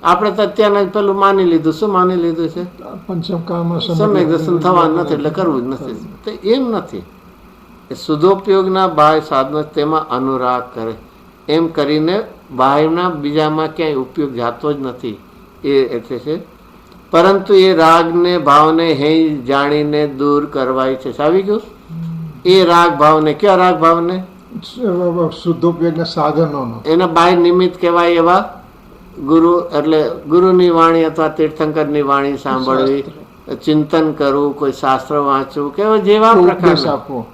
આપણે તો અત્યારના પેલું માની લીધું. શું માની લીધું છે? પંચમકાળમાં સમ્યક દર્શન થવાનું નથી એટલે કરવું જ નથી. તો એમ નથી. એ શુદ્ધોપયોગના બાહ્ય સાધનો તેમાં અનુરાગ કરે, એમ કરીને બાહ્યના બીજામાં ક્યાંય ઉપયોગ જાતો જ નથી. એ એટલે છે. પરંતુ એ રાગને ભાવને હે જાણીને દૂર કરવાય છે. આવી ગયું એ રાગ ભાવને. કયા રાગ ભાવને? શુદ્ધોપયોગના સાધનોનો. એના બાહ્ય નિમિત્ત કહેવાય એવા ગુરુ, એટલે ગુરુની વાણી અથવા તીર્થંકરની વાણી સાંભળવી, ચિંતન કરવું, કોઈ શાસ્ત્ર વાંચવું, કે જેવા પ્રકાર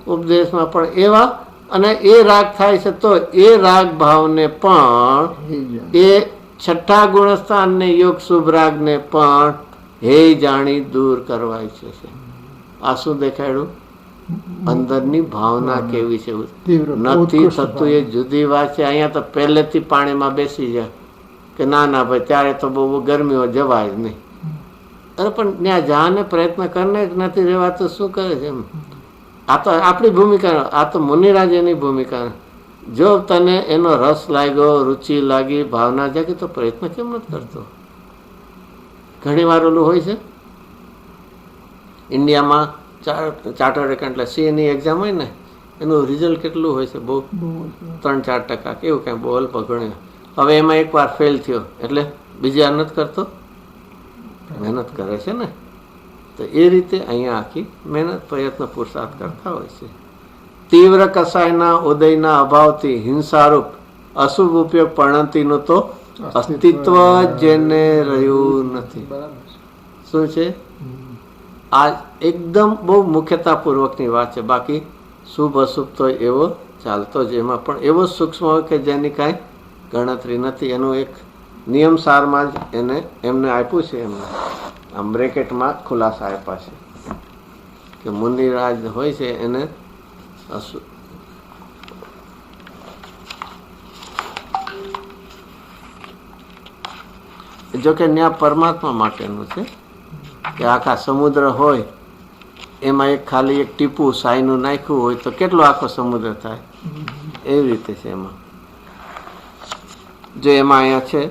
ઉપદેશમાં પણ એવા. અને એ રાગ થાય છે તો એ રાગ ભાવને પણ એ છઠ્ઠા ગુણસ્થાનને યોગ શુભ રાગને પણ હે જાણી દૂર કરવાય છે. આ શું દેખાડ્યું? અંદરની ભાવના કેવી છે. નથી થતું એ જુદી વાત છે. અહીંયા તો પહેલેથી પાણીમાં બેસી જાય કે ના ના ભાઈ ત્યારે તો બહુ ગરમીઓ જવાય જ નહીં. અરે પણ ત્યાં જાને પ્રયત્ન કરીને જ નથી રહેવાતું. શું કરે છે એમ? આ તો આપણી ભૂમિકા, આ તો મુનિરાજ એની ભૂમિકા. જો તને એનો રસ લાગ્યો, રુચિ લાગી, ભાવના જાગી, તો પ્રયત્ન કેમ નથી કરતો? ઘણી વાર ઓલું હોય છે ઇન્ડિયામાં ચાર્ટર્ડ એકાઉન્ટ એટલે CA ની એક્ઝામ હોય ને, એનું રિઝલ્ટ કેટલું હોય છે? બહુ 3-4% કેવું કાંઈ બહુ અલ્પ ગણ્યું. હવે એમાં એકવાર ફેલ થયો એટલે બીજી વાર નથી કરતો, મહેનત કરે છે ને. તો એ રીતે અહીંયા આખી મહેનત, પ્રયત્ન, પુરુષાર્થ કરતા હોય છે. તીવ્ર કસાયના ઉદયના અભાવથી હિંસારૂપ અશુભ ઉપયોગ પરિણતિનું તો અસ્તિત્વ જેને રહ્યું નથી. શું છે આ? એકદમ બહુ મુખ્યતાપૂર્વકની વાત છે. બાકી શુભ અશુભ તો એવો ચાલતો જ, એમાં પણ એવો સૂક્ષ્મ હોય કે જેની કાંઈ ગણતરી નથી. એનું એક નિયમ સારમાં જ એમને આપ્યું છે. એમને આમ બ્રેકેટમાં ખુલાસા આપ્યા છે કે મુનિરાજ હોય છે એને જો કે ત્યાં પરમાત્મા માટેનું છે કે આખા સમુદ્ર હોય એમાં એક ખાલી એક ટીપું સાઈનું નાખ્યું હોય તો કેટલો આખો સમુદ્ર થાય, એવી રીતે છે એમાં. જો એમાં અહીંયા છે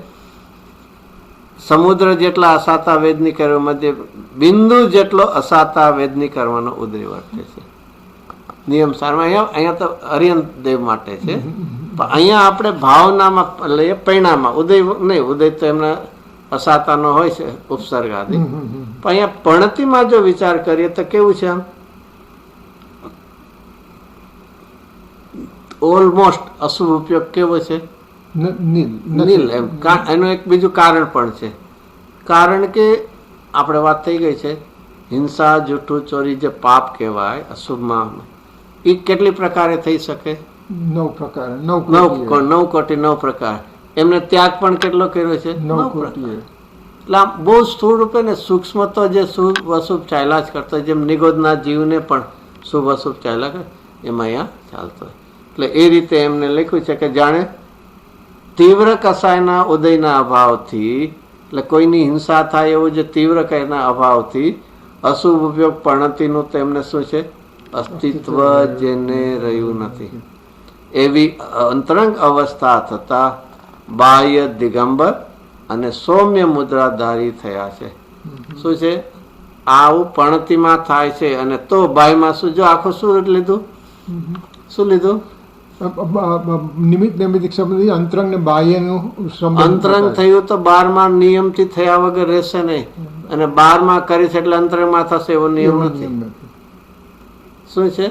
સમુદ્ર જેટલા અસાતા વેદની કર્મ મધ્ય બિંદુ જેટલો અસાતા વેદની કર્મનો ઉદય વર્તે છે. નિયમ સારમાં અહીંયા તો હરિયન દેવ માટે છે, પણ અહીંયા આપણે ભાવનામાં લઈએ, પરિણામમાં ઉદય નહીં, ઉદય તો એમના અસાતાનો હોય છે ઉપસર્ગ આદિ. પણ અહીંયા પણતિમાં જો વિચાર કરીએ તો કેવું છે, આમ ઓલમોસ્ટ અશુભ ઉપયોગ કેવો છે, નીલ એમ. એનું એક બીજું કારણ પણ છે, કારણ કે આપણે વાત થઈ ગઈ છે હિંસા, જૂઠું, ચોરી જે પાપ કહેવાય અશુભમાં, એ કેટલી પ્રકારે થઈ શકે? 9 પ્રકાર, 9 કોટી 9 પ્રકાર. એમને ત્યાગ પણ કેટલો કર્યો છે? 9 પ્રકાર. એટલે આમ બહુ સ્થૂળ રૂપે ને સૂક્ષ્મ તો જે શુભ અશુભ ચાલ્યા જ કરતો, જેમ નિગોદના જીવને પણ શુભ અશુભ ચાલ્યા કરે એમાં અહીંયા ચાલતો હોય. એટલે એ રીતે એમને લખ્યું છે કે જાણે તીવ્ર કસાયના ઉદયના અભાવથી, એટલે કોઈની હિંસા થાય એવું જે તીવ્ર કસાયના અભાવથી અશુભ ઉપયોગ પણતિનું તેમને શું છે, અસ્તિત્વ જેને રહ્યું નથી, એવી અંતરંગ અવસ્થા થતા બાહ્ય દિગંબર અને સૌમ્ય મુદ્રાધારી થયા છે. શું છે આવું પણતિમાં થાય છે, અને તો બાહ્યમાં શું, જો આખું શું લીધું, શું લીધું? નિમિત્ત નૈમિત્તિક સંબંધી અંતરંગ ને બાહ્યનું સંબંધ. અંતરંગ થયું તો 12માં નિયમથી થયા વગર રહેશે નહીં, અને 12માં કરીશ એટલે અંતરંગમાં થશે એવો નિયમ નથી. શું છે?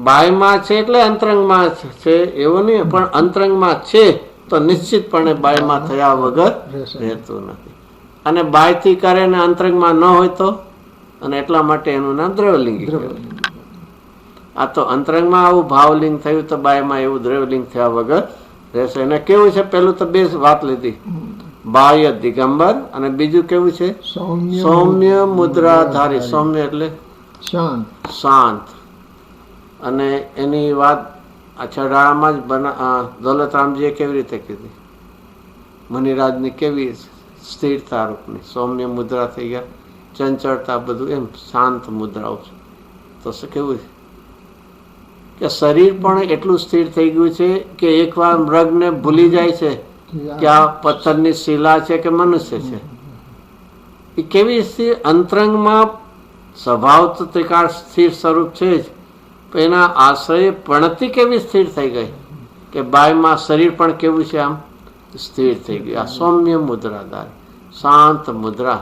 બાહ્યમાં છે એટલે અંતરંગમાં છે એવો નહીં, પણ અંતરંગમાં છે તો નિશ્ચિતપણે બાહ્યમાં થયા વગર રહેતું નથી. અને બાહ્યથી કરે ને અંતરંગમાં ન હોય તો, અને એટલા માટે એનું નામ દ્રવ્યલિંગી કહેવાય. આ તો અંતરંગમાં આવું ભાવલિંગ થયું તો બાહ્યમાં એવું દ્રવ્યલિંગ થયા વગર રહેશે. અને કેવું છે, પેલું તો 2 વાત લીધી, બાહ્ય દિગંબર, અને બીજું કેવું છે, સૌમ્ય મુદ્રાધારી. સૌમ્ય એટલે શાંત. અને એની વાત આ છડામાં જ દૌલતરામજીએ કેવી રીતે કીધી, મનિરાજની કેવી સ્થિરતા રૂપની સૌમ્ય મુદ્રા થઈ ગયા, ચંચળતા બધું એમ શાંત મુદ્રાઓ છે. તો કેવું છે કે શરીર પણ એટલું સ્થિર થઈ ગયું છે કે એકવાર મૃગને ભૂલી જાય છે કે આ પથ્થરની શિલા છે કે મનુષ્ય છે. એ કેવી સ્થિર, અંતરંગમાં સ્વભાવ તો ત્રિકાળ સ્થિર સ્વરૂપ છે જ, પણ એના આશ્રય પણતિ કેવી સ્થિર થઈ ગઈ કે બાહ્યમાં શરીર પણ કેવું છે, આમ સ્થિર થઈ ગયું. આ સૌમ્ય મુદ્રાધાર શાંત મુદ્રા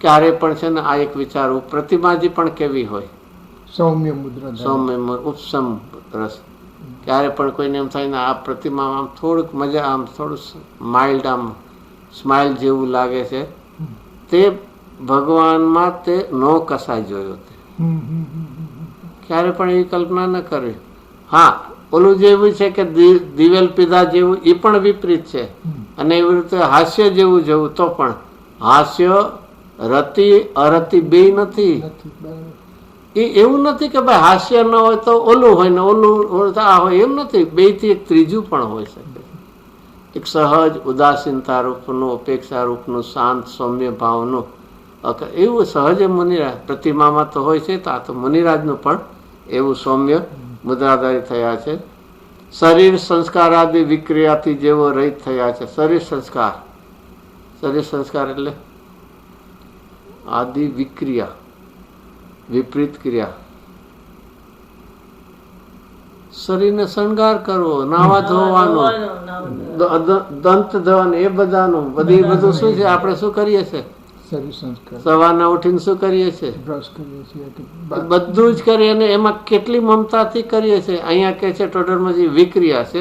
ક્યારે પણ છે ને, આ એક વિચારવું, પ્રતિમાજી પણ કેવી હોય, સૌમ્ય મુદ્રા, સૌમ્ય ઉપસમ રસ. ક્યારે પણ કોઈને એમ થાય ને આ પ્રતિમા આમ થોડુંક મજા, આમ થોડું માઇલ્ડ, આમ સ્માઇલ જેવું લાગે છે, તે ભગવાનમાં તે નો કસાય જોયો. ક્યારે પણ એવી કલ્પના ન કરવી. હા, ઓલું જેવું છે કે દિવેલ પીધા જેવું, એ પણ વિપરીત છે. અને એવી રીતે હાસ્ય જેવું જેવું, તો પણ હાસ્ય રતિ અરતિ બે નથી. એ એવું નથી કે ભાઈ હાસ્ય ન હોય તો ઓલું હોય ને ઓલું આ હોય, એમ નથી. 2 થી એક ત્રીજું પણ હોઈ શકે. એક સહજ ઉદાસીનતા રૂપનું, અપેક્ષા રૂપનું, શાંત સૌમ્ય ભાવનું, એવું સહજ મુનિરાજ પ્રતિમામાં તો હોય છે. તો આ તો મુનિરાજનું પણ એવું સૌમ્ય મુદ્રાધારી થયા છે. શરીર સંસ્કાર આદિ વિક્રિયાથી જેવો રહિત થયા છે. શરીર સંસ્કાર એટલે આદિ વિક્રિયા, વિપરીત ક્રિયા. શરીરને શણગાર કરવો, નાવા ધોવાનું, દંત ધોવાનું, એ બધાનું બધું શું છે, આપણે શું કરીએ છીએ, સવારના ઉઠીને શું કરીએ છીએ, બધું જ કરીએ. અને એમાં કેટલી મમતાથી કરીએ છીએ. અહીંયા કે છે ટોટલમાં જે વિક્રિયા છે,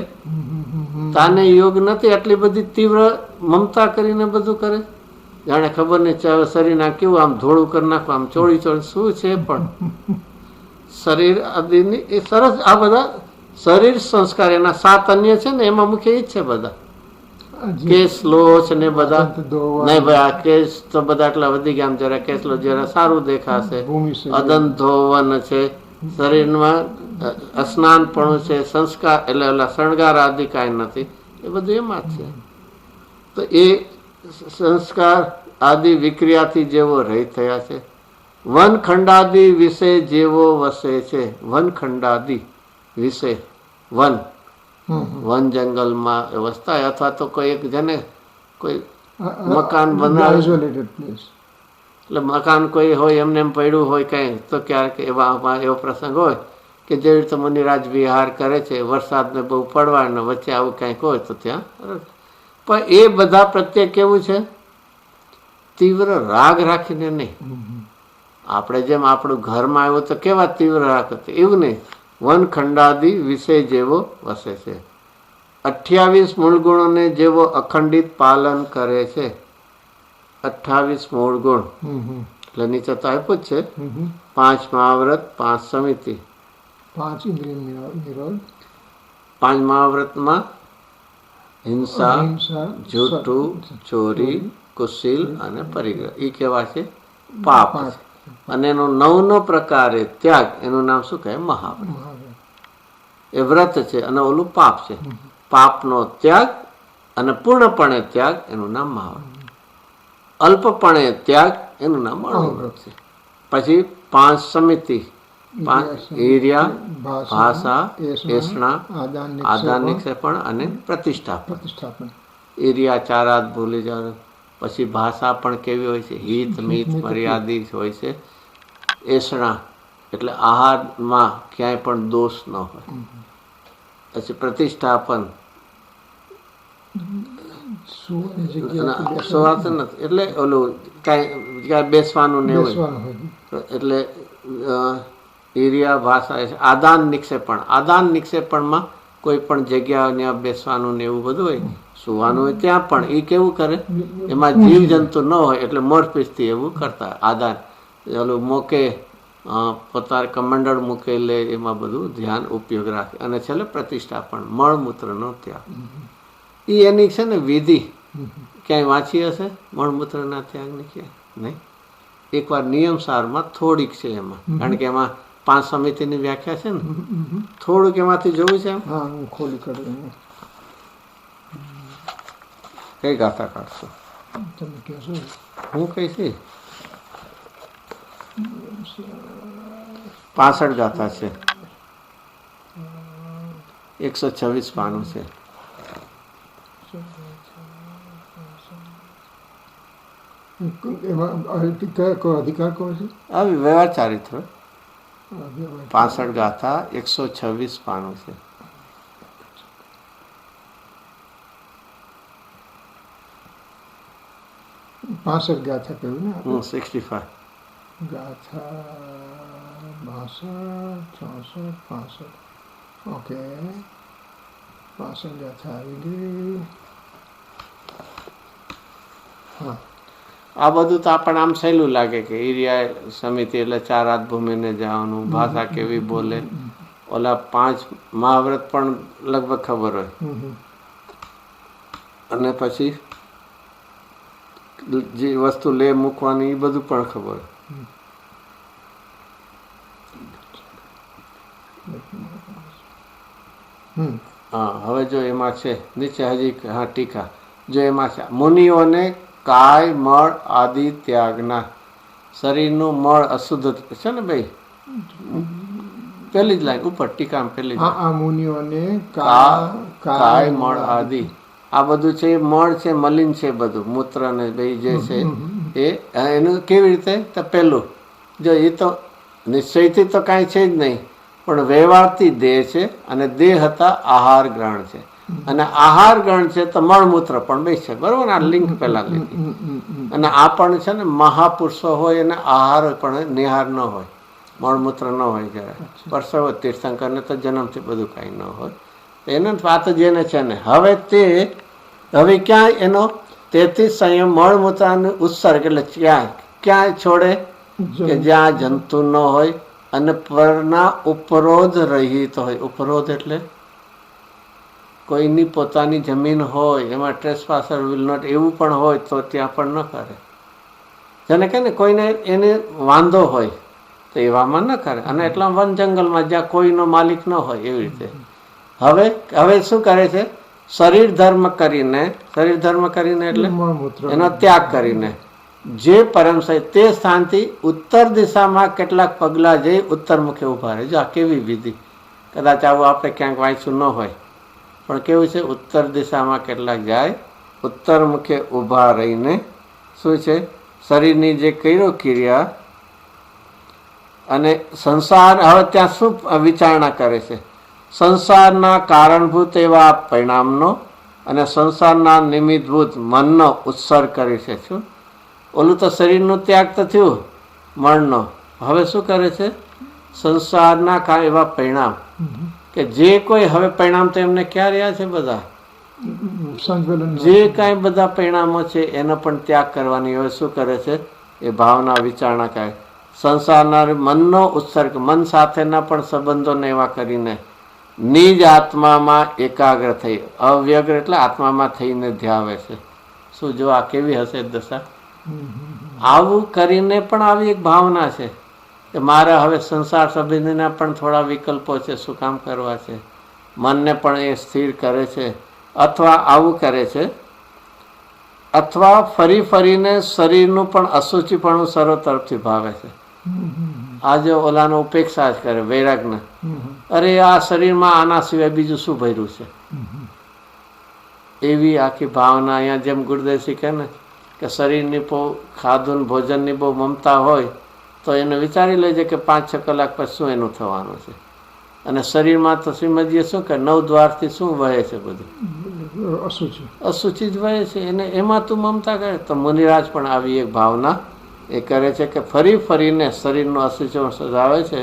તાને યોગ નથી, આટલી બધી તીવ્ર મમતા કરીને બધું કરે, જાણે ખબર નહીં શરીરના કેવું આમ ધોળું કરી નાખવું, આમ ચોળી શું છે. પણ શરીર આદિની એ સરસ, આ બધા શરીર સંસ્કાર એના 7 અન્ય છે ને, એમાં મુખ્ય એ જ છે બધા. કેસ લોચ ને બધા નહીં ભાઈ, આ કેસ તો બધા એટલા વધી ગયા, આમ જરા કેસ લો જરા સારું દેખાશે. અદંત ધોવન છે, શરીરમાં સ્નાનપણું છે, સંસ્કાર એટલે શણગાર આદિ કાંઈ નથી, એ બધું એમાં જ છે. તો એ સંસ્કાર આદિ વિક્રિયાથી જેવો રહિત થયા છે. વનખંડાદિ વિશે જેવો વસે છે. વનખંડાદિ વિશે વન વન જંગલમાં વસતા હોય અથવા તો કોઈ એક જેને કોઈ મકાન બનાવે આઇસોલેટેડ પ્લેસ. એટલે મકાન કોઈ હોય એમને એમ પડ્યું હોય કંઈ તો ક્યારેક એવો પ્રસંગ હોય કે જેવી રીતે મુનિરાજ વિહાર કરે છે, વરસાદને બહુ પડવાનો વચ્ચે આવું કંઈક હોય તો ત્યાં પણ એ બધા પ્રત્યે કેવું છે, તીવ્ર રાગ રાખીને નહીં. આપણે જેમ આપણું ઘરમાં આવ્યું તો કેવા તીવ્ર રાગ હતો એવું નહીં. વનખંડાદિ વિષય જેવો વસે છે. 28 મૂળ ગુણોને જેવો અખંડિત પાલન કરે છે. 28 મૂળ ગુણ એટલે નીચે તો આપ્યું જ છે. 5 મહાવ્રત, 5 સમિતિ. 5 ઇન્દ્રિય નિરોધ. 5 મહાવ્રતમાં હિંસા, જૂઠું, ચોરી, કુશીલ અને પરિગ્રહ એ કેવા છે? પાપ. અને એનો 9નો પ્રકારે ત્યાગ, એનું નામ શું કહે? મહાવ્રત. એ વ્રત છે અને ઓલું પાપ છે. પાપનો ત્યાગ અને પૂર્ણપણે ત્યાગ એનું નામ મહાવ્રત. અલ્પપણે ત્યાગ એનું નામ અણુવ્રત છે. પછી 5 સમિતિ, 5 ઈર્યા, ભાષા, એષણા, આદાન નિક્ષેપણ અને પ્રતિષ્ઠાપન. ઈર્યા 4 હાથ ભૂલી જાવ. પછી ભાષા પણ કેવી હોય છે? હિત, મિત, મર્યાદિત હોય છે. એષણા એટલે આહારમાં ક્યાંય પણ દોષ ન હોય. પછી પ્રતિષ્ઠાપન એટલે ઓલું કાંઈ બેસવાનું ને હોય એટલે ઈર્યા, ભાષા. આદાન નિક્ષેપણ, આદાન નિક્ષેપણમાં કોઈ પણ જગ્યા ત્યાં બેસવાનું ને એવું બધું હોય, સુવાનું હોય ત્યાં પણ એ કેવું કરે? એમાં જીવજંતુ ન હોય એટલે મોરપીસથી એવું કરતા. આદાન ઓલું મૂકે, પોતાના કમંડળ મૂકેલે એમાં બધું ધ્યાન ઉપયોગ રાખે. અને છેલ્લે પ્રતિષ્ઠાપન, મળમૂત્રનો ત્યાગ. એ એની છે ને વિધિ ક્યાંય વાંચી હશે મળમૂત્રના ત્યાગની? ક્યાંય નહીં. એકવાર નિયમસારમાં થોડીક છે એમાં, કારણ કે એમાં 5 સમિતિની વ્યાખ્યા છે ને, થોડુંક એમાંથી જોવું છે. ખોલી કાઢું. કઈ ગાથા કાઢશો? તમે કહેશો. હું કહીશ. 65 ગાથા છે, 126 પાનું છે. એમાં અધિકાર કહો છે? આવી વ્યવહાર ચારિત્ર 65 ગાથા, 126 પાનું છે. પાસઠ ગાથા કહ્યું ને? 65 ગાથા 62, 64, 65. ઓકે, 65 ગાથા આવી ગઈ. હા, આ બધું તો આપણને આમ સહેલું લાગે કે ઈર્યા સમિતિ એટલે 4 હાથ ભૂમિને જવાનું, ભાષા કેવી બોલે. ઓલા 5 મહાવ્રત પણ લગભગ ખબર હોય. અને પછી જે વસ્તુ લે મૂકવાની એ બધું પણ ખબર. હા, હવે જો એમાં છે નીચે હજી, હા ટીકા જો એમાં છે, મુનિઓને કાય મળ આદિ ત્યાગના. શરીરનું મળ અશુદ્ધ છે ને ભાઈ, પેલી જ લાઈન ઉપર ટીકામાં પેલી જ મુનિઓને કાય મળ આદિ. આ બધું છે એ મળ છે, મલિન છે બધું, મૂત્ર ને ભાઈ જે છે એ. એનું કેવી રીતે? તો પેલું જો એ તો નિશ્ચયથી તો કાંઈ છે જ નહીં, પણ વ્યવહારથી દેહ છે અને દેહ હતા આહાર ગ્રહણ છે. અને આહાર ગ્રહણ છે તો મળમૂત્ર પણ બે છે, બરોબર? આ લિંક પેલા લીધી. અને આ પણ છે ને મહાપુરુષો હોય અને આહાર પણ નિહાર ન હોય, મળમૂત્ર ન હોય. જરા પરસેવો તીર્થંકરને તો જન્મથી બધું કાંઈ ન હોય. એને વાત જેને છે ને હવે ક્યાં એનો તેથી સંયમ મળમૂત્રનો ઉત્સર્ગ એટલે ક્યાં છોડે કે જ્યાં જંતુ ન હોય અને પરના ઉપરોધ રહિત હોય. ઉપરોધ એટલે કોઈની પોતાની જમીન હોય એમાં ટ્રેસપાસર વિલ નોટ એવું પણ હોય તો ત્યાં પણ ન કરે. જેને કહે ને કોઈને એને વાંધો હોય તો એવામાં ન કરે. અને એટલા વન જંગલમાં જ્યાં કોઈનો માલિક ન હોય એવી રીતે. હવે શું કરે છે શરીર ધર્મ કરીને એટલે મળમૂત્ર એનો ત્યાગ કરીને જે પરમ સહિત તે સ્થાનથી ઉત્તર દિશામાં કેટલાક પગલા જઈ ઉત્તર મુખે ઉભા રહે. જો આ કેવી વિધિ, કદાચ આવું આપણે ક્યાંક વાંચ્યું ન હોય, પણ કેવું છે, ઉત્તર દિશામાં કેટલાક જાય, ઉત્તર મુખે ઊભા રહીને શું છે, શરીરની જે કર્યો ક્રિયા અને સંસાર, હવે ત્યાં શું વિચારણા કરે છે, સંસારના કારણભૂત એવા પરિણામનો અને સંસારના નિમિત્તભૂત મનનો ઉત્સર્ગ કરે છે. શું ઓલું તો શરીરનો ત્યાગ તો થયું મનનો, હવે શું કરે છે, સંસારના એવા પરિણામ કે જે કોઈ હવે પરિણામ તો એમને ક્યાં રહ્યા છે, બધા સંજ્વલન જે કાંઈ બધા પરિણામો છે એનો પણ ત્યાગ કરવાની હવે શું કરે છે, એ ભાવના વિચારણા કરે. સંસારના મનનો ઉત્સર્ગ, મન સાથેના પણ સંબંધોને એવા કરીને નિજ આત્મામાં એકાગ્ર થઈ, અવ્યગ્ર એટલે આત્મામાં થઈને ધ્યાવે છે. શું જો આ કેવી હશે દશા? આવું કરીને પણ આવી એક ભાવના છે કે મારે હવે સંસાર સંબંધીના પણ થોડા વિકલ્પો છે, શું કામ કરવા છે, મનને પણ એ સ્થિર કરે છે. અથવા આવું કરે છે, અથવા ફરી ફરીને શરીરનું પણ અશુચિપણું સર્વ તરફથી ભાવે છે. આજે ઓલાનો ઉપેક્ષા જ કરે, વૈરાગને, અરે આ શરીરમાં આના સિવાય બીજું શું ભર્યું છે, એવી આખી ભાવના. અહીંયા જેમ ગુરુદેવજી કહે ને કે શરીરની બહુ ખાધું ભોજનની બહુ મમતા હોય તો એને વિચારી લેજે કે 5-6 કલાક પછી શું એનું થવાનું છે. અને શરીરમાં તો શ્રીમદજીએ શું કે 9 દ્વારથી શું વહે છે, બધું અશુચિ જ વહે છે, એને એમાં તું મમતા કરે. તો મુનિરાજ પણ આવી એક ભાવના એ કરે છે કે ફરી ફરીને શરીરનું અશુચિ સજાવે છે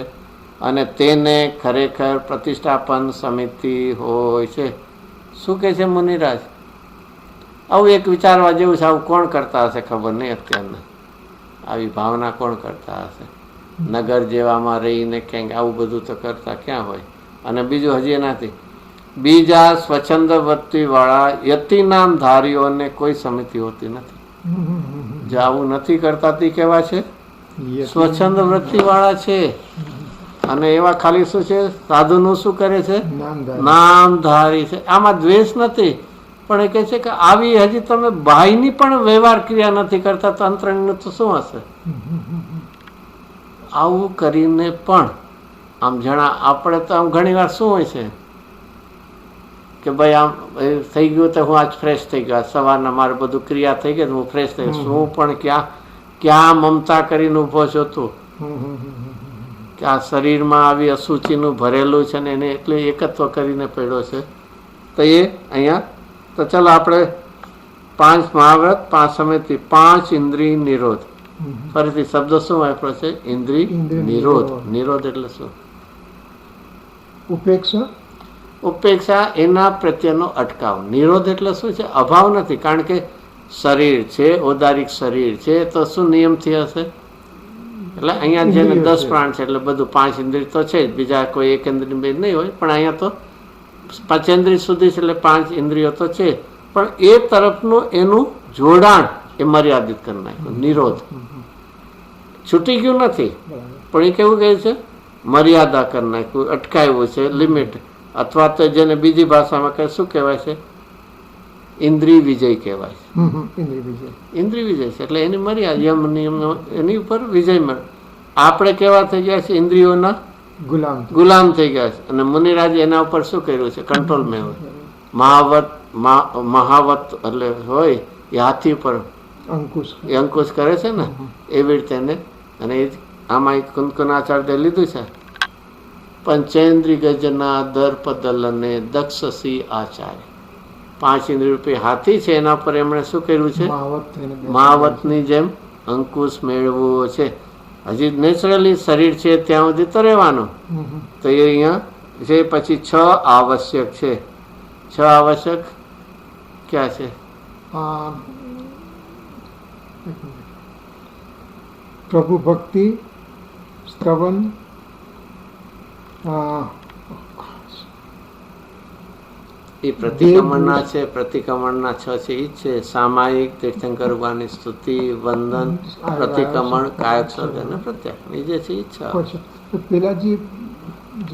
અને તેને ખરેખર પ્રતિષ્ઠાપન સમિતિ હોય છે. શું કહે છે મુનિરાજ? આવું એક વિચારવા જેવું છે. આવું કોણ કરતા હશે ખબર નહીં અત્યારના, આવી ભાવના કોણ કરતા હશે? નગર જેવામાં રહીને ક્યાંક આવું બધું તો કરતા ક્યાં હોય? અને બીજું હજી એનાથી બીજા સ્વચ્છંદ વૃત્તિવાળા યતિનામ ધારીઓને કોઈ સમિતિ હોતી નથી. જે આવું નથી કરતા તે કેવા છે? સ્વચ્છંદ વૃત્તિવાળા છે. અને એવા ખાલી શું છે, સાધુનું શું કરે છે, નામધારી છે. આમાં દ્વેષ નથી, પણ એ કહે છે કે આવી હજી તમે બાહ્યની પણ વ્યવહાર ક્રિયા નથી કરતા તો અંતરંગનું તો શું હશે? આવું કરીને પણ આમ જણા આપણે તો આમ ઘણી વાર શું હોય છે કે ભાઈ આમ થઈ ગયું તો હું આજ ફ્રેશ થઈ ગયો, સવારના મારે બધું ક્રિયા થઈ ગઈ, હું ફ્રેશ થઈ ગયો. શું પણ ક્યાં મમતા કરીને ઊભો છો તું કે આ શરીરમાં આવી અશુચિનું ભરેલું છે ને એને એટલે એકત્વ કરીને પડ્યો છે. તો એ અહીંયા તો ચાલો આપણે 5 મહાવ્રત, 5 સમિતિ, 5 ઇન્દ્રિય નિરોધ. ફરીથી શબ્દ શું વાપરો છે? ઇન્દ્રિય નિરોધ. નિરોધ એટલે શું? ઉપેક્ષા, એના પ્રત્યેનો અટકાવ. નિરોધ એટલે શું છે? અભાવ નથી. કારણ કે શરીર છે, ઔદારિક શરીર છે, તો શું નિયમથી હશે? એટલે અહીંયા જેને 10 પ્રાણ છે એટલે બધું 5 ઇન્દ્રિય તો છે જ, બીજા કોઈ એક ઇન્દ્રિય નહીં હોય, પણ અહીંયા તો પંચેન્દ્રિય સુધી છે એટલે 5 ઇન્દ્રિયો તો છે, પણ એ તરફનું એનું જોડાણ એ મર્યાદિત કરી નાખ્યું. નિરોધ છૂટી ગયું નથી, પણ એ કેવું કહે છે? મર્યાદા કરી નાખ્યું, અટકાવ્યું છે, લિમિટ. અથવા તો જેને બીજી ભાષામાં કહે શું કહેવાય છે? ઇન્દ્રિય વિજય કહેવાય છે. ઇન્દ્રિય વિજય છે એટલે એની મર્યાદા, યમ નિયમ એની ઉપર વિજય મળે. આપણે કેવા થઈ ગયા છે? ઇન્દ્રિયોના ગુલામ થઈ ગયા છે. અને મુનિરાજે એના ઉપર શું કર્યું છે? કંટ્રોલ મેં હોય. મહાવત એટલે હોય એ હાથી પર અંકુશ કરે છે ને, એવી રીતે એને. અને આમાં કુંકુનાચાર્ય લીધું છે, પંચેન્દ્રિય ગજના દર્પદલને દક્ષસી આચાર્ય. 5 ઇન્દ્રિય રૂપી હાથી છે, એના પર એમણે શું કર્યું છે? મહાવતની જેમ અંકુશ મેળવવો છે. હજી નેચરલી શરીર છે ત્યાં સુધી તો રહેવાનું. તો એ અહીંયા છે. પછી 6 આવશ્યક છે. 6 આવશ્યક ક્યાં છે? પ્રભુ ભક્તિ, શ્રવણ, એ પ્રતિક્રમણના છે. પ્રતિક્રમણના 6 છે એ છે સામાયિક, તીર્થંકર ભગવાનની સ્તુતિ, વંદન, પ્રતિક્રમણ, કાયક સ્વર્ગ અને પ્રત્યાખ્યાન. એ જે છે એ 6. પેલા જે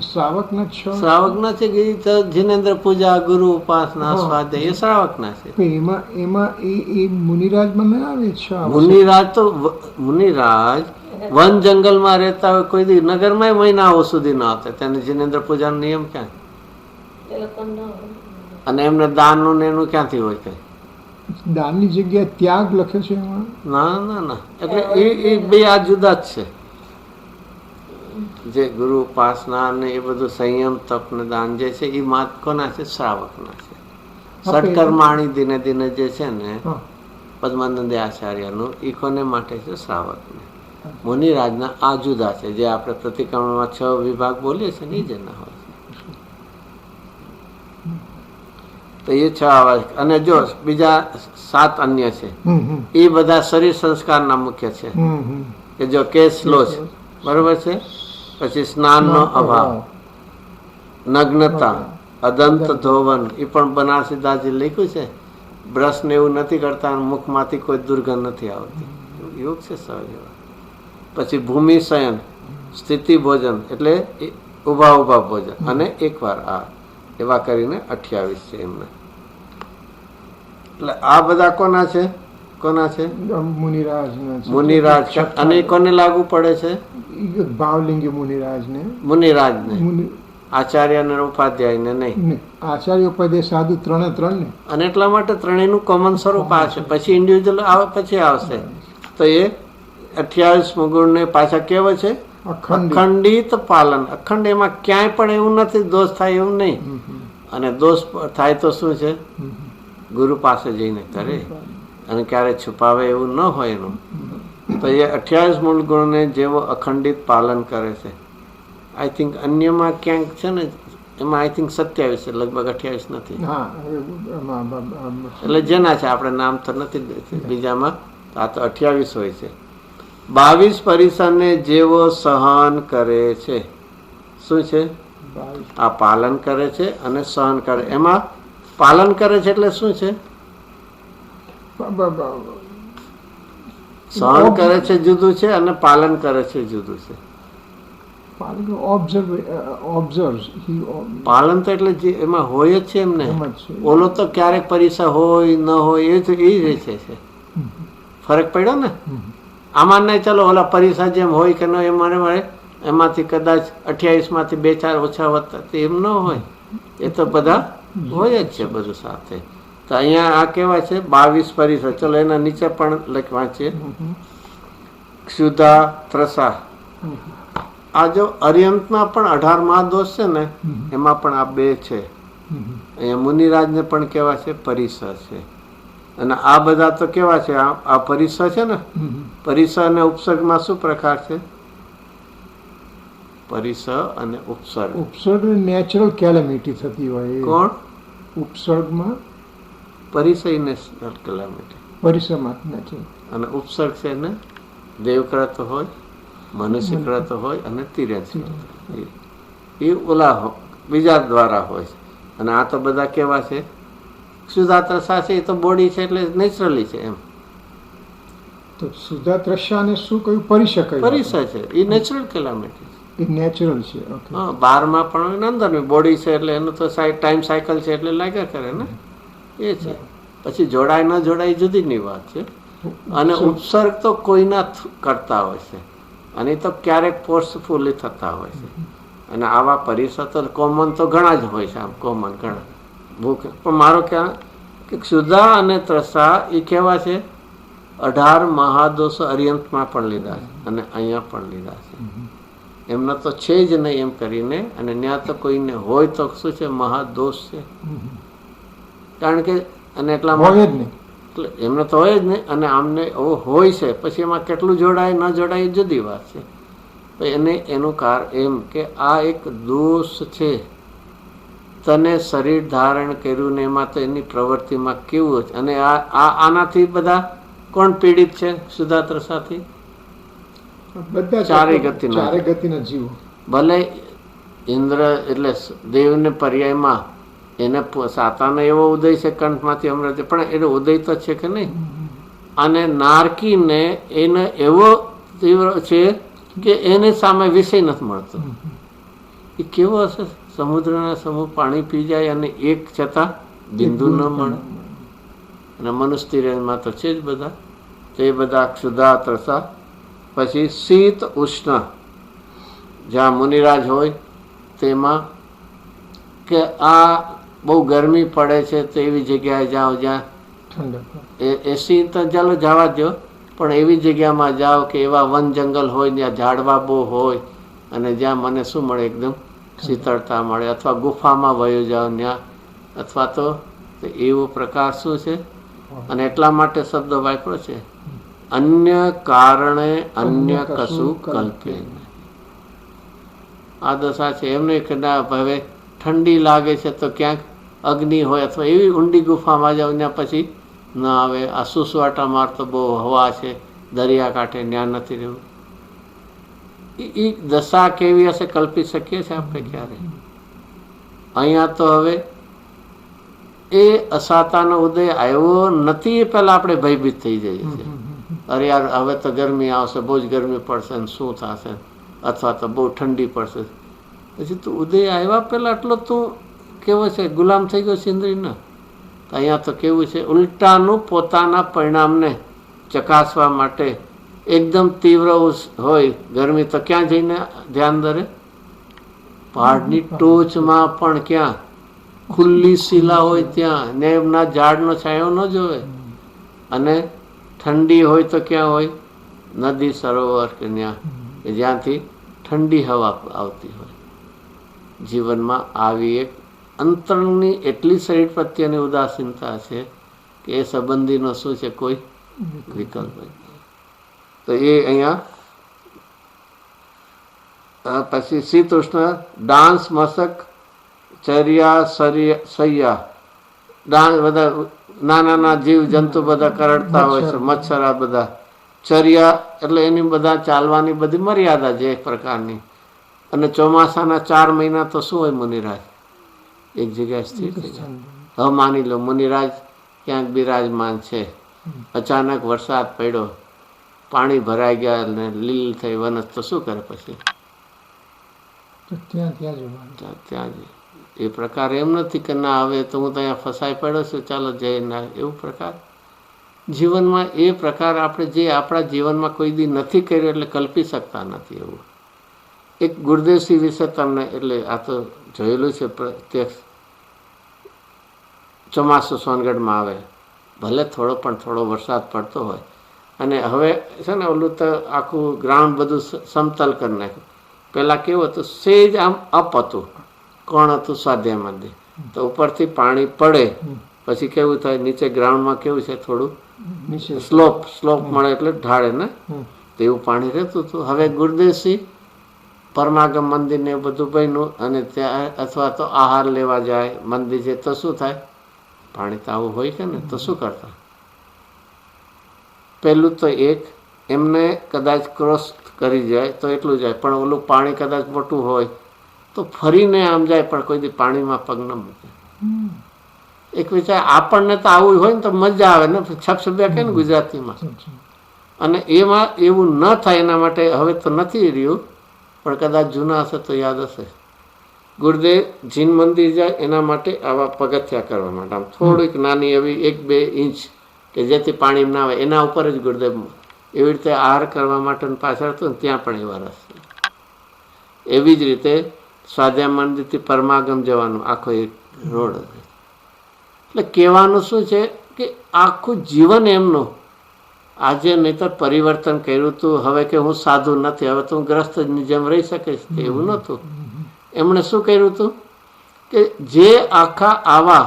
શ્રાવકના છ શ્રાવકના છે કે ઈ તો જિનેન્દ્ર પૂજા, ગુરુ ઉપાસના, હા. સ્વાધ્યાય એ શ્રાવકના છે. પણ એમાં એ મુનિરાજમાં ના આવે છ મુનિરાજ તો મુનિરાજ વન જંગલમાં રહેતા હોય, કોઈ દી નગરમાં મહિનાઓ સુધી ન આવતા, તેને જિનેન્દ્ર પૂજાનો નિયમ ક્યાં? અને એમને દાનનું ને એનું ક્યાંથી હોય કઈ? દાનની જગ્યાએ ત્યાગ લખે છે એમાં. ના ના ના, એટલે એ બે આ જુદા જ છે. જે ગુરુ ઉપાસના ને એ બધું સંયમ તપ ને દાન જે છે એ માત કોના છે? શ્રાવકના છે. સટકર્માણી દિને દિને જે છે ને હા. પદ્માનંદ આચાર્યનું એ કોને માટે છે? શ્રાવકને. મુનિરાજના આ જુદા છે, જે આપણે પ્રતિક્રમણમાં 6 વિભાગ બોલીએ છીએ ને એ જ એના હોય છે. તો એ 6 આવે. અને જો બીજા 7 અન્ય છે એ બધા શરીર સંસ્કારના મુખ્ય છે, કે જો કેસ લો છે, બરોબર છે, પછી સ્નાનનો અભાવ, નગ્નતા, અદંત ધોવન, એ પણ બનારસીદાસજી લખ્યું છે. બ્રશ ને એવું નથી કરતા, મુખમાંથી કોઈ દુર્ગંધ નથી આવતી, યોગ છે સહજ. પછી ભૂમિ શયન, સ્થિતિ ભોજન એટલે ઉભા ઉભા ભોજન, અને એકવાર આ, એવા કરીને 28 છે એમને. એટલે આ બધા કોના છે? કોના છે? મુનિરાજ. અને કોને લાગુ પડે છે? ભાવલિંગી મુનિરાજને. મુનિરાજને, આચાર્ય અને ઉપાધ્યાય ને નહીં. આચાર્ય ઉપાધ્યાય સાધુ 3 ને. અને એટલા માટે ત્રણેયનું કોમન સ્વરૂપ આવશે, પછી ઇન્ડિવિજ્યુઅલ આવે, પછી આવશે. તો એ 28 ગુણ ને પાછા કેવા છે? અખંડિત પાલન. અખંડ, એમાં ક્યાંય પણ એવું નથી દોષ થાય એવું નહીં. અને દોષ થાય તો શું છે? ગુરુ પાસે જઈને કરે, અને ક્યારે છુપાવે એવું ન હોય એનું. તો એ 28 મૂળ ગુણને જેવો અખંડિત પાલન કરે છે. આઈ થિંક અન્યમાં ક્યાંક છે ને, એમાં આઈ થિંક 27 છે, લગભગ 28 નથી. એટલે જેના છે આપણે નામ તો નથી, બીજામાં આ તો 28 હોય છે. 22 પરિસરને જેવો સહન કરે છે. શું છે? આ પાલન કરે છે અને સહન કરે. એમાં પાલન કરે છે એટલે શું છે? સહન કરે છે જુદું છે, અને પાલન કરે છે જુદું છે. પાલન તો એટલે જે એમાં હોય જ છે એમને. ઓલો તો ક્યારેક પરીક્ષા હોય ન હોય એ તો એ રહે છે. ફરક પડ્યો ને આમાં. નહીં ચાલો ઓલા પરીક્ષા જેમ હોય કે ન એમ મળે, એમાંથી કદાચ 28 માંથી 2-4 ઓછા વધતા, એમ ન હોય. એ તો બધા હોય જ છે બધું સાથે. તો અહીંયા આ કેવા છે? 22 પરિસર. ચલો એના નીચે પણ લખવા છે. ક્ષુધા, ત્રસા. આ જો અર્યંતના પણ 18 મહાદોષ છે ને, એમાં પણ આ 2 છે. અહીંયા મુનિરાજને પણ કેવા છે? પરિસર છે. અને આ બધા તો કેવા છે? આ પરિસર છે ને. પરિસર અને ઉપસર્ગમાં શું પ્રકાર છે? પરિસર અને ઉપસર્ગ. ઉપસર્ગ નેચરલ કેલેમિટી થતી હોય. કોણ? ઉપસર્ગમાં પરિસર નેચરલ કેલેમિટી, પરિસરમાં નથી. અને ઉપસર્ગ છે ને દેવક્રત હોય, મનુષ્યક્રત હોય, અને તિર્યંશ એ ઓલા બીજા દ્વારા હોય છે. અને આ તો બધા કેવા છે? ક્ષુધા છે. એ તો બોડી છે એટલે નેચરલી છે એમ. તો સુધા ત્રસ્યાને શું કહ્યું? પરિસર છે. એ નેચરલ કેલામિટી છે. એ નેચરલ છે. હા, બહારમાં પણ અંદરની બોડી છે એટલે એનું તો ટાઈમ સાયકલ છે એટલે લાગ્યા કરે ને, એ છે. પછી જોડાય ન જોડાય જુદીની વાત છે. અને ઉપસર્ગ તો કોઈના કરતા હોય છે, અને તો ક્યારેક ફોર્સફુલી થતા હોય છે. અને આવા પરિસર તો કોમન તો ઘણા જ હોય છે. આમ કોમન ઘણા ભૂખ. પણ મારો ક્યાં કે ક્ષુધા અને ત્રસા એ કેવા છે? 18 મહાદોષો અર્યંતમાં પણ લીધા છે, અને અહીંયા પણ લીધા છે. એમનો તો છે જ નહીં એમ કરીને. અને ત્યાં તો કોઈને હોય તો શું છે? મહાદોષ છે. કારણ કે અને એટલામાં એટલે એમને તો હોય જ નહીં, અને આમને હોય છે. પછી એમાં કેટલું જોડાય ન જોડાય એ જુદી વાત છે. એને એનું એમ કે આ એક દોષ છે. તને શરીર ધારણ કર્યું ને એમાં તો એની પ્રવૃત્તિમાં કેવું છે. અને આનાથી બધા કોણ પીડિત છે? ક્ષુધા ત્રસાથી ચારે ગતિના જીવો. ભલે ઇન્દ્ર એટલે દેવને પર્યાયમાં એને સાતાનો એવો ઉદય છે કંઠમાંથી અમૃત, પણ એનો ઉદય તો છે કે નહીં. અને નારકીને એને એવો તીવ્ર છે કે એને સામે વિષય નથી મળતો. એ કેવો હશે? સમુદ્રના સમૂહ પાણી પી જાય અને એક છતાં બિંદુ ન મળે. અને મનુસ્તિરેમાં તો છે જ બધા. તો એ બધા ક્ષુધા ત્રસા. પછી શીત ઉષ્ણ, જ્યાં મુનિરાજ હોય તેમાં કે આ બહુ ગરમી પડે છે તો એવી જગ્યાએ જાઓ જ્યાં એસી તો ચાલો જવા દો, પણ એવી જગ્યામાં જાઓ કે એવા વન જંગલ હોય જ્યાં ઝાડવા બહુ હોય અને જ્યાં મને શું મળે? એકદમ શીતળતા મળે. અથવા ગુફામાં વયો જાઓ ત્યાં, અથવા તો એવો પ્રકાર શું છે? અને એટલા માટે શબ્દ વાપર્યો છે, અન્ય કારણે અન્ય કશું કલ્પે. આ દશા છે. એમ નહીં કે ના હવે ઠંડી લાગે છે તો ક્યાંક અગ્નિ હોય અથવા એવી ઊંડી ગુફામાં જાઓ ત્યાં પછી ના આવે. આ સુસવાટા મારતો બહુ હવા છે, દરિયાકાંઠે ત્યાં નથી રહેવું. એ દશા કેવી હશે કલ્પી શકીએ છીએ આપણે ક્યારે? અહીંયા તો હવે એ અસાતાનો ઉદય આવ્યો નથી એ પહેલા આપણે ભયભીત થઈ જઈએ છીએ. અરે યાર હવે તો ગરમી આવશે, બહુ જ ગરમી પડશે ને શું થશે, અથવા તો બહુ ઠંડી પડશે. પછી તું ઉદય આવ્યા પહેલા એટલો તું કેવો છે? ગુલામ થઈ ગયો સિંદરીનો. અહીંયા તો કેવું છે? ઉલટાનું પોતાના પરિણામને ચકાસવા માટે એકદમ તીવ્ર હોય ગરમી તો ક્યાં જઈને ધ્યાન ધરે? પહાડની ટોચમાં પણ ક્યાં ખુલ્લી શિલા હોય ત્યાં ને એમના ઝાડનો છાંયો ન જોવે. અને ઠંડી હોય તો ક્યાં હોય? નદી સરોવર કે ત્યાં કે જ્યાંથી ઠંડી હવા આવતી હોય. જીવનમાં આવી એક અંતરની એટલી શરીર પ્રત્યેની ઉદાસીનતા છે કે એ સંબંધીનો શું છે? કોઈ વિકલ્પ નહીં. તો એ અહીંયા પછી શીત ઉષ્ણ, ડાન્સ મશક, ચર્યા સૈયા. ડાન્સ બધા નાના જીવ જંતુ બધા કરડતા હોય છે, મચ્છર આ બધા. ચર્યા એટલે એની બધા ચાલવાની બધી મર્યાદા છે એક પ્રકારની. અને ચોમાસાના 4 મહિના તો શું હોય? મુનિરાજ એક જગ્યાએ સ્થિર થઈ જાય. હવે માની લો મુનિરાજ ક્યાંક બિરાજમાન છે, અચાનક વરસાદ પડ્યો, પાણી ભરાઈ ગયા અને લીલ થઈ વનસ, તો શું કરે પછી? ત્યાં જ. એ પ્રકાર એમ નથી કે ના હવે તો હું તો અહીંયા ફસાઈ પડ્યો છું, ચાલો જઈ ના. એવું પ્રકાર જીવનમાં એ પ્રકાર આપણે જે આપણા જીવનમાં કોઈ દી નથી કર્યો એટલે કલ્પી શકતા નથી. એવું એક ગુરુદેવસિંહ વિશે તમને, એટલે આ તો જોયેલું છે પ્રત્યક્ષ. ચોમાસું સોનગઢમાં આવે, ભલે થોડો વરસાદ પડતો હોય, અને હવે છે ને ઓલું તો આખું ગ્રાઉન્ડ બધું સમતલ કરી નાખ્યું. પહેલાં કેવું હતું? સેજ આમ અપ હતું, કોણ હતું? સ્વાધ્યાય મંદિર. તો ઉપરથી પાણી પડે પછી કેવું થાય? નીચે ગ્રાઉન્ડમાં કેવું છે? થોડું સ્લોપ મળે એટલે ઢાળે ને, તો એવું પાણી રહેતું હતું. હવે ગુરુદેવસિંહ પરમાગમ મંદિર ને બધું બન્યું અને ત્યાં અથવા તો આહાર લેવા જાય મંદિર છે તો શું થાય? પાણી તો આવું હોય છે ને, તો શું કરતા? પહેલું તો એક એમને કદાચ ક્રોસ કરી જાય તો એટલું જાય, પણ ઓલું પાણી કદાચ મોટું હોય તો ફરીને આમ જાય, પણ કોઈ દી પાણીમાં પગ ન મૂકે. એક વિચાર આપણને તો આવું હોય ને તો મજા આવે ને, છપછપિયા કહે ને ગુજરાતીમાં. અને એમાં એવું ન થાય એના માટે હવે તો નથી રહ્યું, પણ કદાચ જૂના હશે તો યાદ હશે. ગુરુદેવ જીન મંદિર જાય એના માટે આવા પગથિયા કરવા માટે આમ થોડીક નાની એવી 1-2 ઇંચ કે જેથી પાણી ના આવે એના ઉપર જ ગુરુદેવ એવી રીતે આહાર કરવા માટે પાછળ હતું ને ત્યાં પણ એવા રસ્તે. એવી જ રીતે સ્વાધ્યાય મંદિરથી પરમાગમ જવાનું આખો એક રોડ. એટલે કહેવાનું શું છે કે આખું જીવન એમનું આજે નહીતર પરિવર્તન કર્યું હતું. હવે કે હું સાધુ નથી, હવે તો હું ગ્રસ્તની જેમ રહી શકીશ, એવું નહોતું. એમણે શું કર્યું હતું કે જે આખા આવા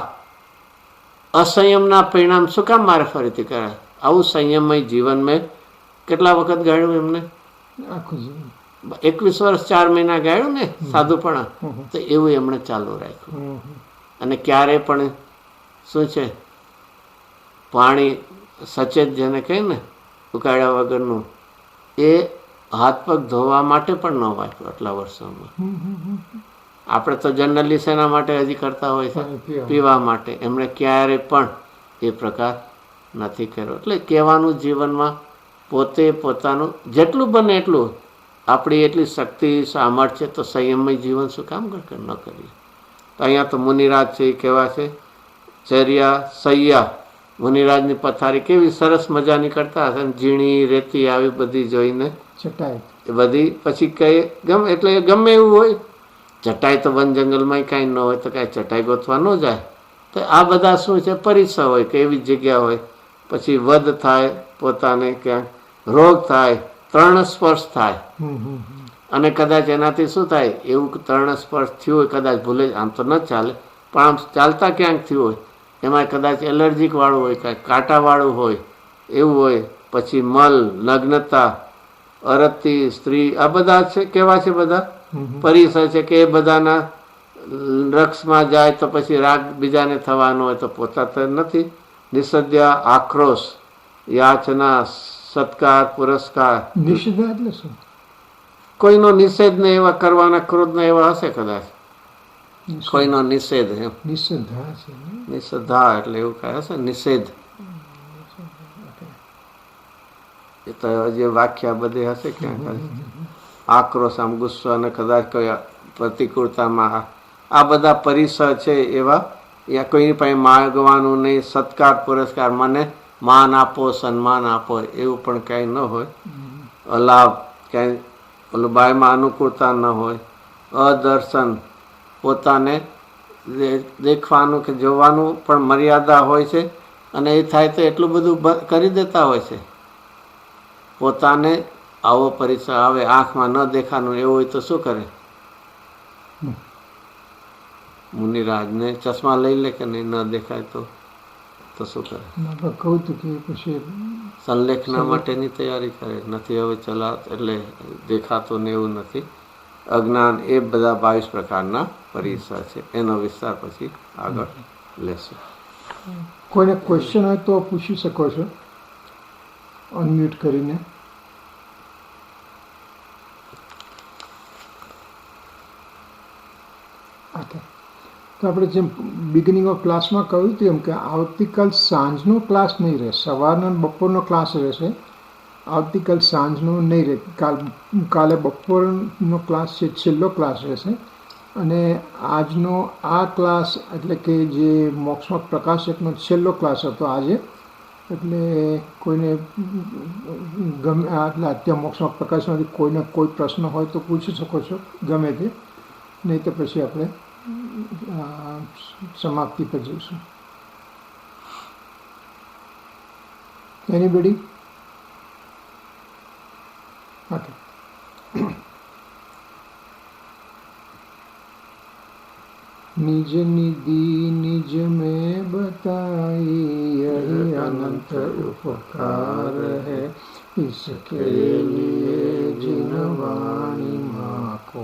અસંયમના પરિણામ શું કામ મારે ફરીથી કરાય? આવું સંયમમય જીવન મેં કેટલા વખત ગાળ્યું એમને? 21 વર્ષ 4 મહિના ગાળ્યું ને સાધુપણા. તો એવું એમણે ચાલુ રાખ્યું. અને ક્યારે પણ શું છે? પાણી સચેત જેને કહે ને ઉકાળ્યા વગરનું, એ હાથ પગ ધોવા માટે પણ ન વાપર્યું આટલા વર્ષોમાં. આપણે તો જનરલી શેના માટે હજી કરતા હોય છે? પીવા માટે. એમણે ક્યારે પણ એ પ્રકાર નથી કર્યો. એટલે કહેવાનું જીવનમાં પોતે પોતાનું જેટલું બને એટલું આપણી એટલી શક્તિ સામર્થ્ય તો સંયમમય જીવન શું કામ ન કરીએ? તો અહીંયા તો મુનિરાજ છે એ કેવા છે, ચર્યા સૈયા, મુનિરાજની પથારી કેવી સરસ મજાની કરતા હશે, ઝીણી રેતી આવી બધી જોઈને ચટાઈ એ બધી પછી કઈ ગમે એટલે ગમે એવું હોય. ચટાઈ તો વન જંગલમાં કાંઈ ન હોય તો કાંઈ ચટાઈ ગોતવા ન જાય. તો આ બધા શું છે, પરિસર હોય કે એવી જગ્યા હોય. પછી વધ થાય, પોતાને ક્યાંક રોગ થાય, ત્રણ સ્પર્શ થાય, અને કદાચ એનાથી શું થાય, એવું ત્રણ સ્પર્શ થયું હોય, કદાચ ભૂલે, આમ તો ન ચાલે પણ આમ ચાલતા ક્યાંક થયું હોય, એમાં કદાચ એલર્જીક વાળું હોય, કાંઈ કાંટાવાળું હોય, એવું હોય. પછી મલ, નગ્નતા, અરતી, સ્ત્રી, આ બધા છે કેવા છે, બધા પરિસર છે કે એ બધાના રક્ષમાં જાય તો પછી રાગ બીજાને થવાનો હોય તો પોતા તો નથી. નિષદ્યા, આક્રોશ, યાચના, સત્કાર, પુરસ્કાર, નિષેધ એટલે શું? કોઈનો નિષેધ ને એવા કરવાના ક્રોધ ને એવા હશે કદાચ, કોઈનો નિષેધ એમ, નિષેધા છે. નિષેધા એટલે એવું કઈ હશે, નિષેધ એ તો જે વાક્ય બધી હશે ક્યાંક. આક્રોશ આમ ગુસ્સો અને કદાચ કોઈ પ્રતિકૂળતામાં, આ બધા પરિસર છે એવા. યા કોઈની પાસે માગવાનું નહીં, સત્કાર પુરસ્કાર, મને માન આપો, સન્માન આપો, એવું પણ કાંઈ ન હોય. અલાભ, ક્યાંય ઓલું બાયમાં અનુકૂળતા ન હોય. અદર્શન, પોતાને દેખવાનું કે જોવાનું પણ મર્યાદા હોય છે, અને એ થાય તો એટલું બધું કરી દેતા હોય છે. પોતાને આવો પરિસર આવે, આંખમાં ન દેખાનું એવું હોય તો શું કરે? મુનિરાજને ચશ્મા લઈ લે કે નહીં, ન દેખાય તો શું કરે? કહું તો કે પછી સંલેખના માટેની તૈયારી કરે, નથી હવે ચલા એટલે દેખાતું ને એવું નથી. અજ્ઞાન, એ બધા 22 પ્રકારના પરિસર છે. એનો વિસ્તાર પછી આગળ લેશું. કોઈને ક્વેશ્ચન હોય તો પૂછી શકો છો અનમ્યુટ કરીને. તો આપણે જેમ બિગિનિંગ ઓફ ક્લાસમાં કહ્યું હતું એમ કે આવતીકાલ સાંજનો ક્લાસ નહીં રહે, સવારનો બપોરનો ક્લાસ રહેશે. આવતીકાલ સાંજનો નહીં રહે, કાલે બપોરનો ક્લાસ છે, છેલ્લો ક્લાસ રહેશે. અને આજનો આ ક્લાસ એટલે કે જે મોક્ષમાં પ્રકાશકનો છેલ્લો ક્લાસ હતો આજે, એટલે કોઈને ગમે એટલે અત્યારે મોક્ષમાં પ્રકાશમાંથી કોઈને કોઈ પ્રશ્ન હોય તો પૂછી શકો છો ગમે તે, નહીં તો પછી આપણે સમાપ્તિ પર જઈશું. એનીબડી? ઓકે. निज निधि निज में बताई, यही अनंत उपकार है. इसके लिए जिन वाणी माँ को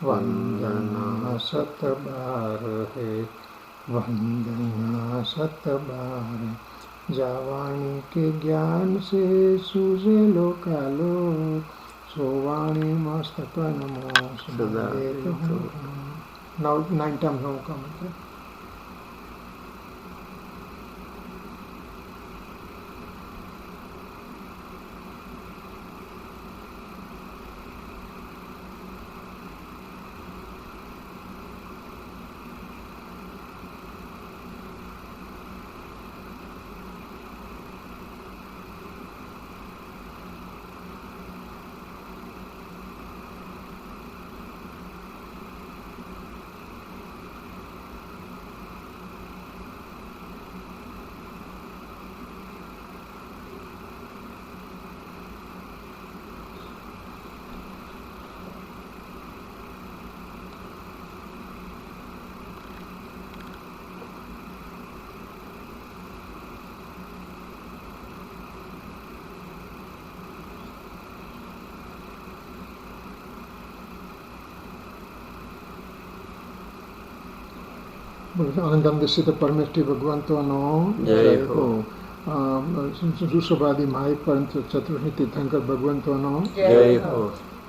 वंदना सत बार है, वंदना सत बार. जावाणी के ज्ञान से सूझे लोकालो, सोवाणी मस्तक नमो सदा. 9 times no comment. અનંતમ દિશિત પરમેષ્ઠી ભગવંતોનો જય હો. ઋષભાદિ મહાય પરંતુ ચતુર્થી તીર્થંકર ભગવંતોનો જય હો.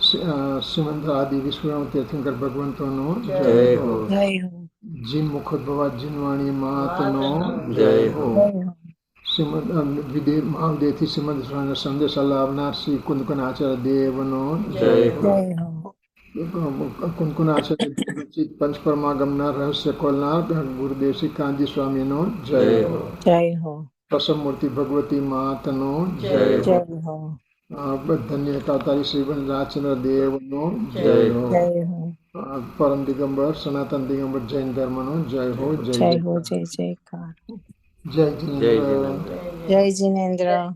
શ્રીમંત આદિ વિશ્વરામ તીર્થંકર ભગવંતોનો જય હો. જીન મુખોદ્ભવા જીનવાણી માતનો જય હો. શ્રીમદ વિદેહ મહાદેવથી શ્રીમદ સ્વામીના સંદેશા લાવનાર શ્રી કુંદકુનાચાર્ય દેવનો જય હો. કુંદકુનાચાર્ય રચિત પંચપરમાગમના રહસ્ય ખોલનાર ગુરુદેવ શ્રી કાંજી સ્વામીનો જય જય હો. હો. જય હો. પ્રસમમૂર્તિ ભગવતી માતનો જય જય હો. હો. ધન્ય તાતારી શ્રી રાજચંદ્ર દેવનો જય જય હો. જય હો. પરમ દિગંબર સનાતન દિગંબર જૈન ધર્મનો જય હો. જય જય જય હો. જય જયકાર. જય જય જિનેન્દ્ર. જિનેન્દ્ર. જય જિનેન્દ્ર.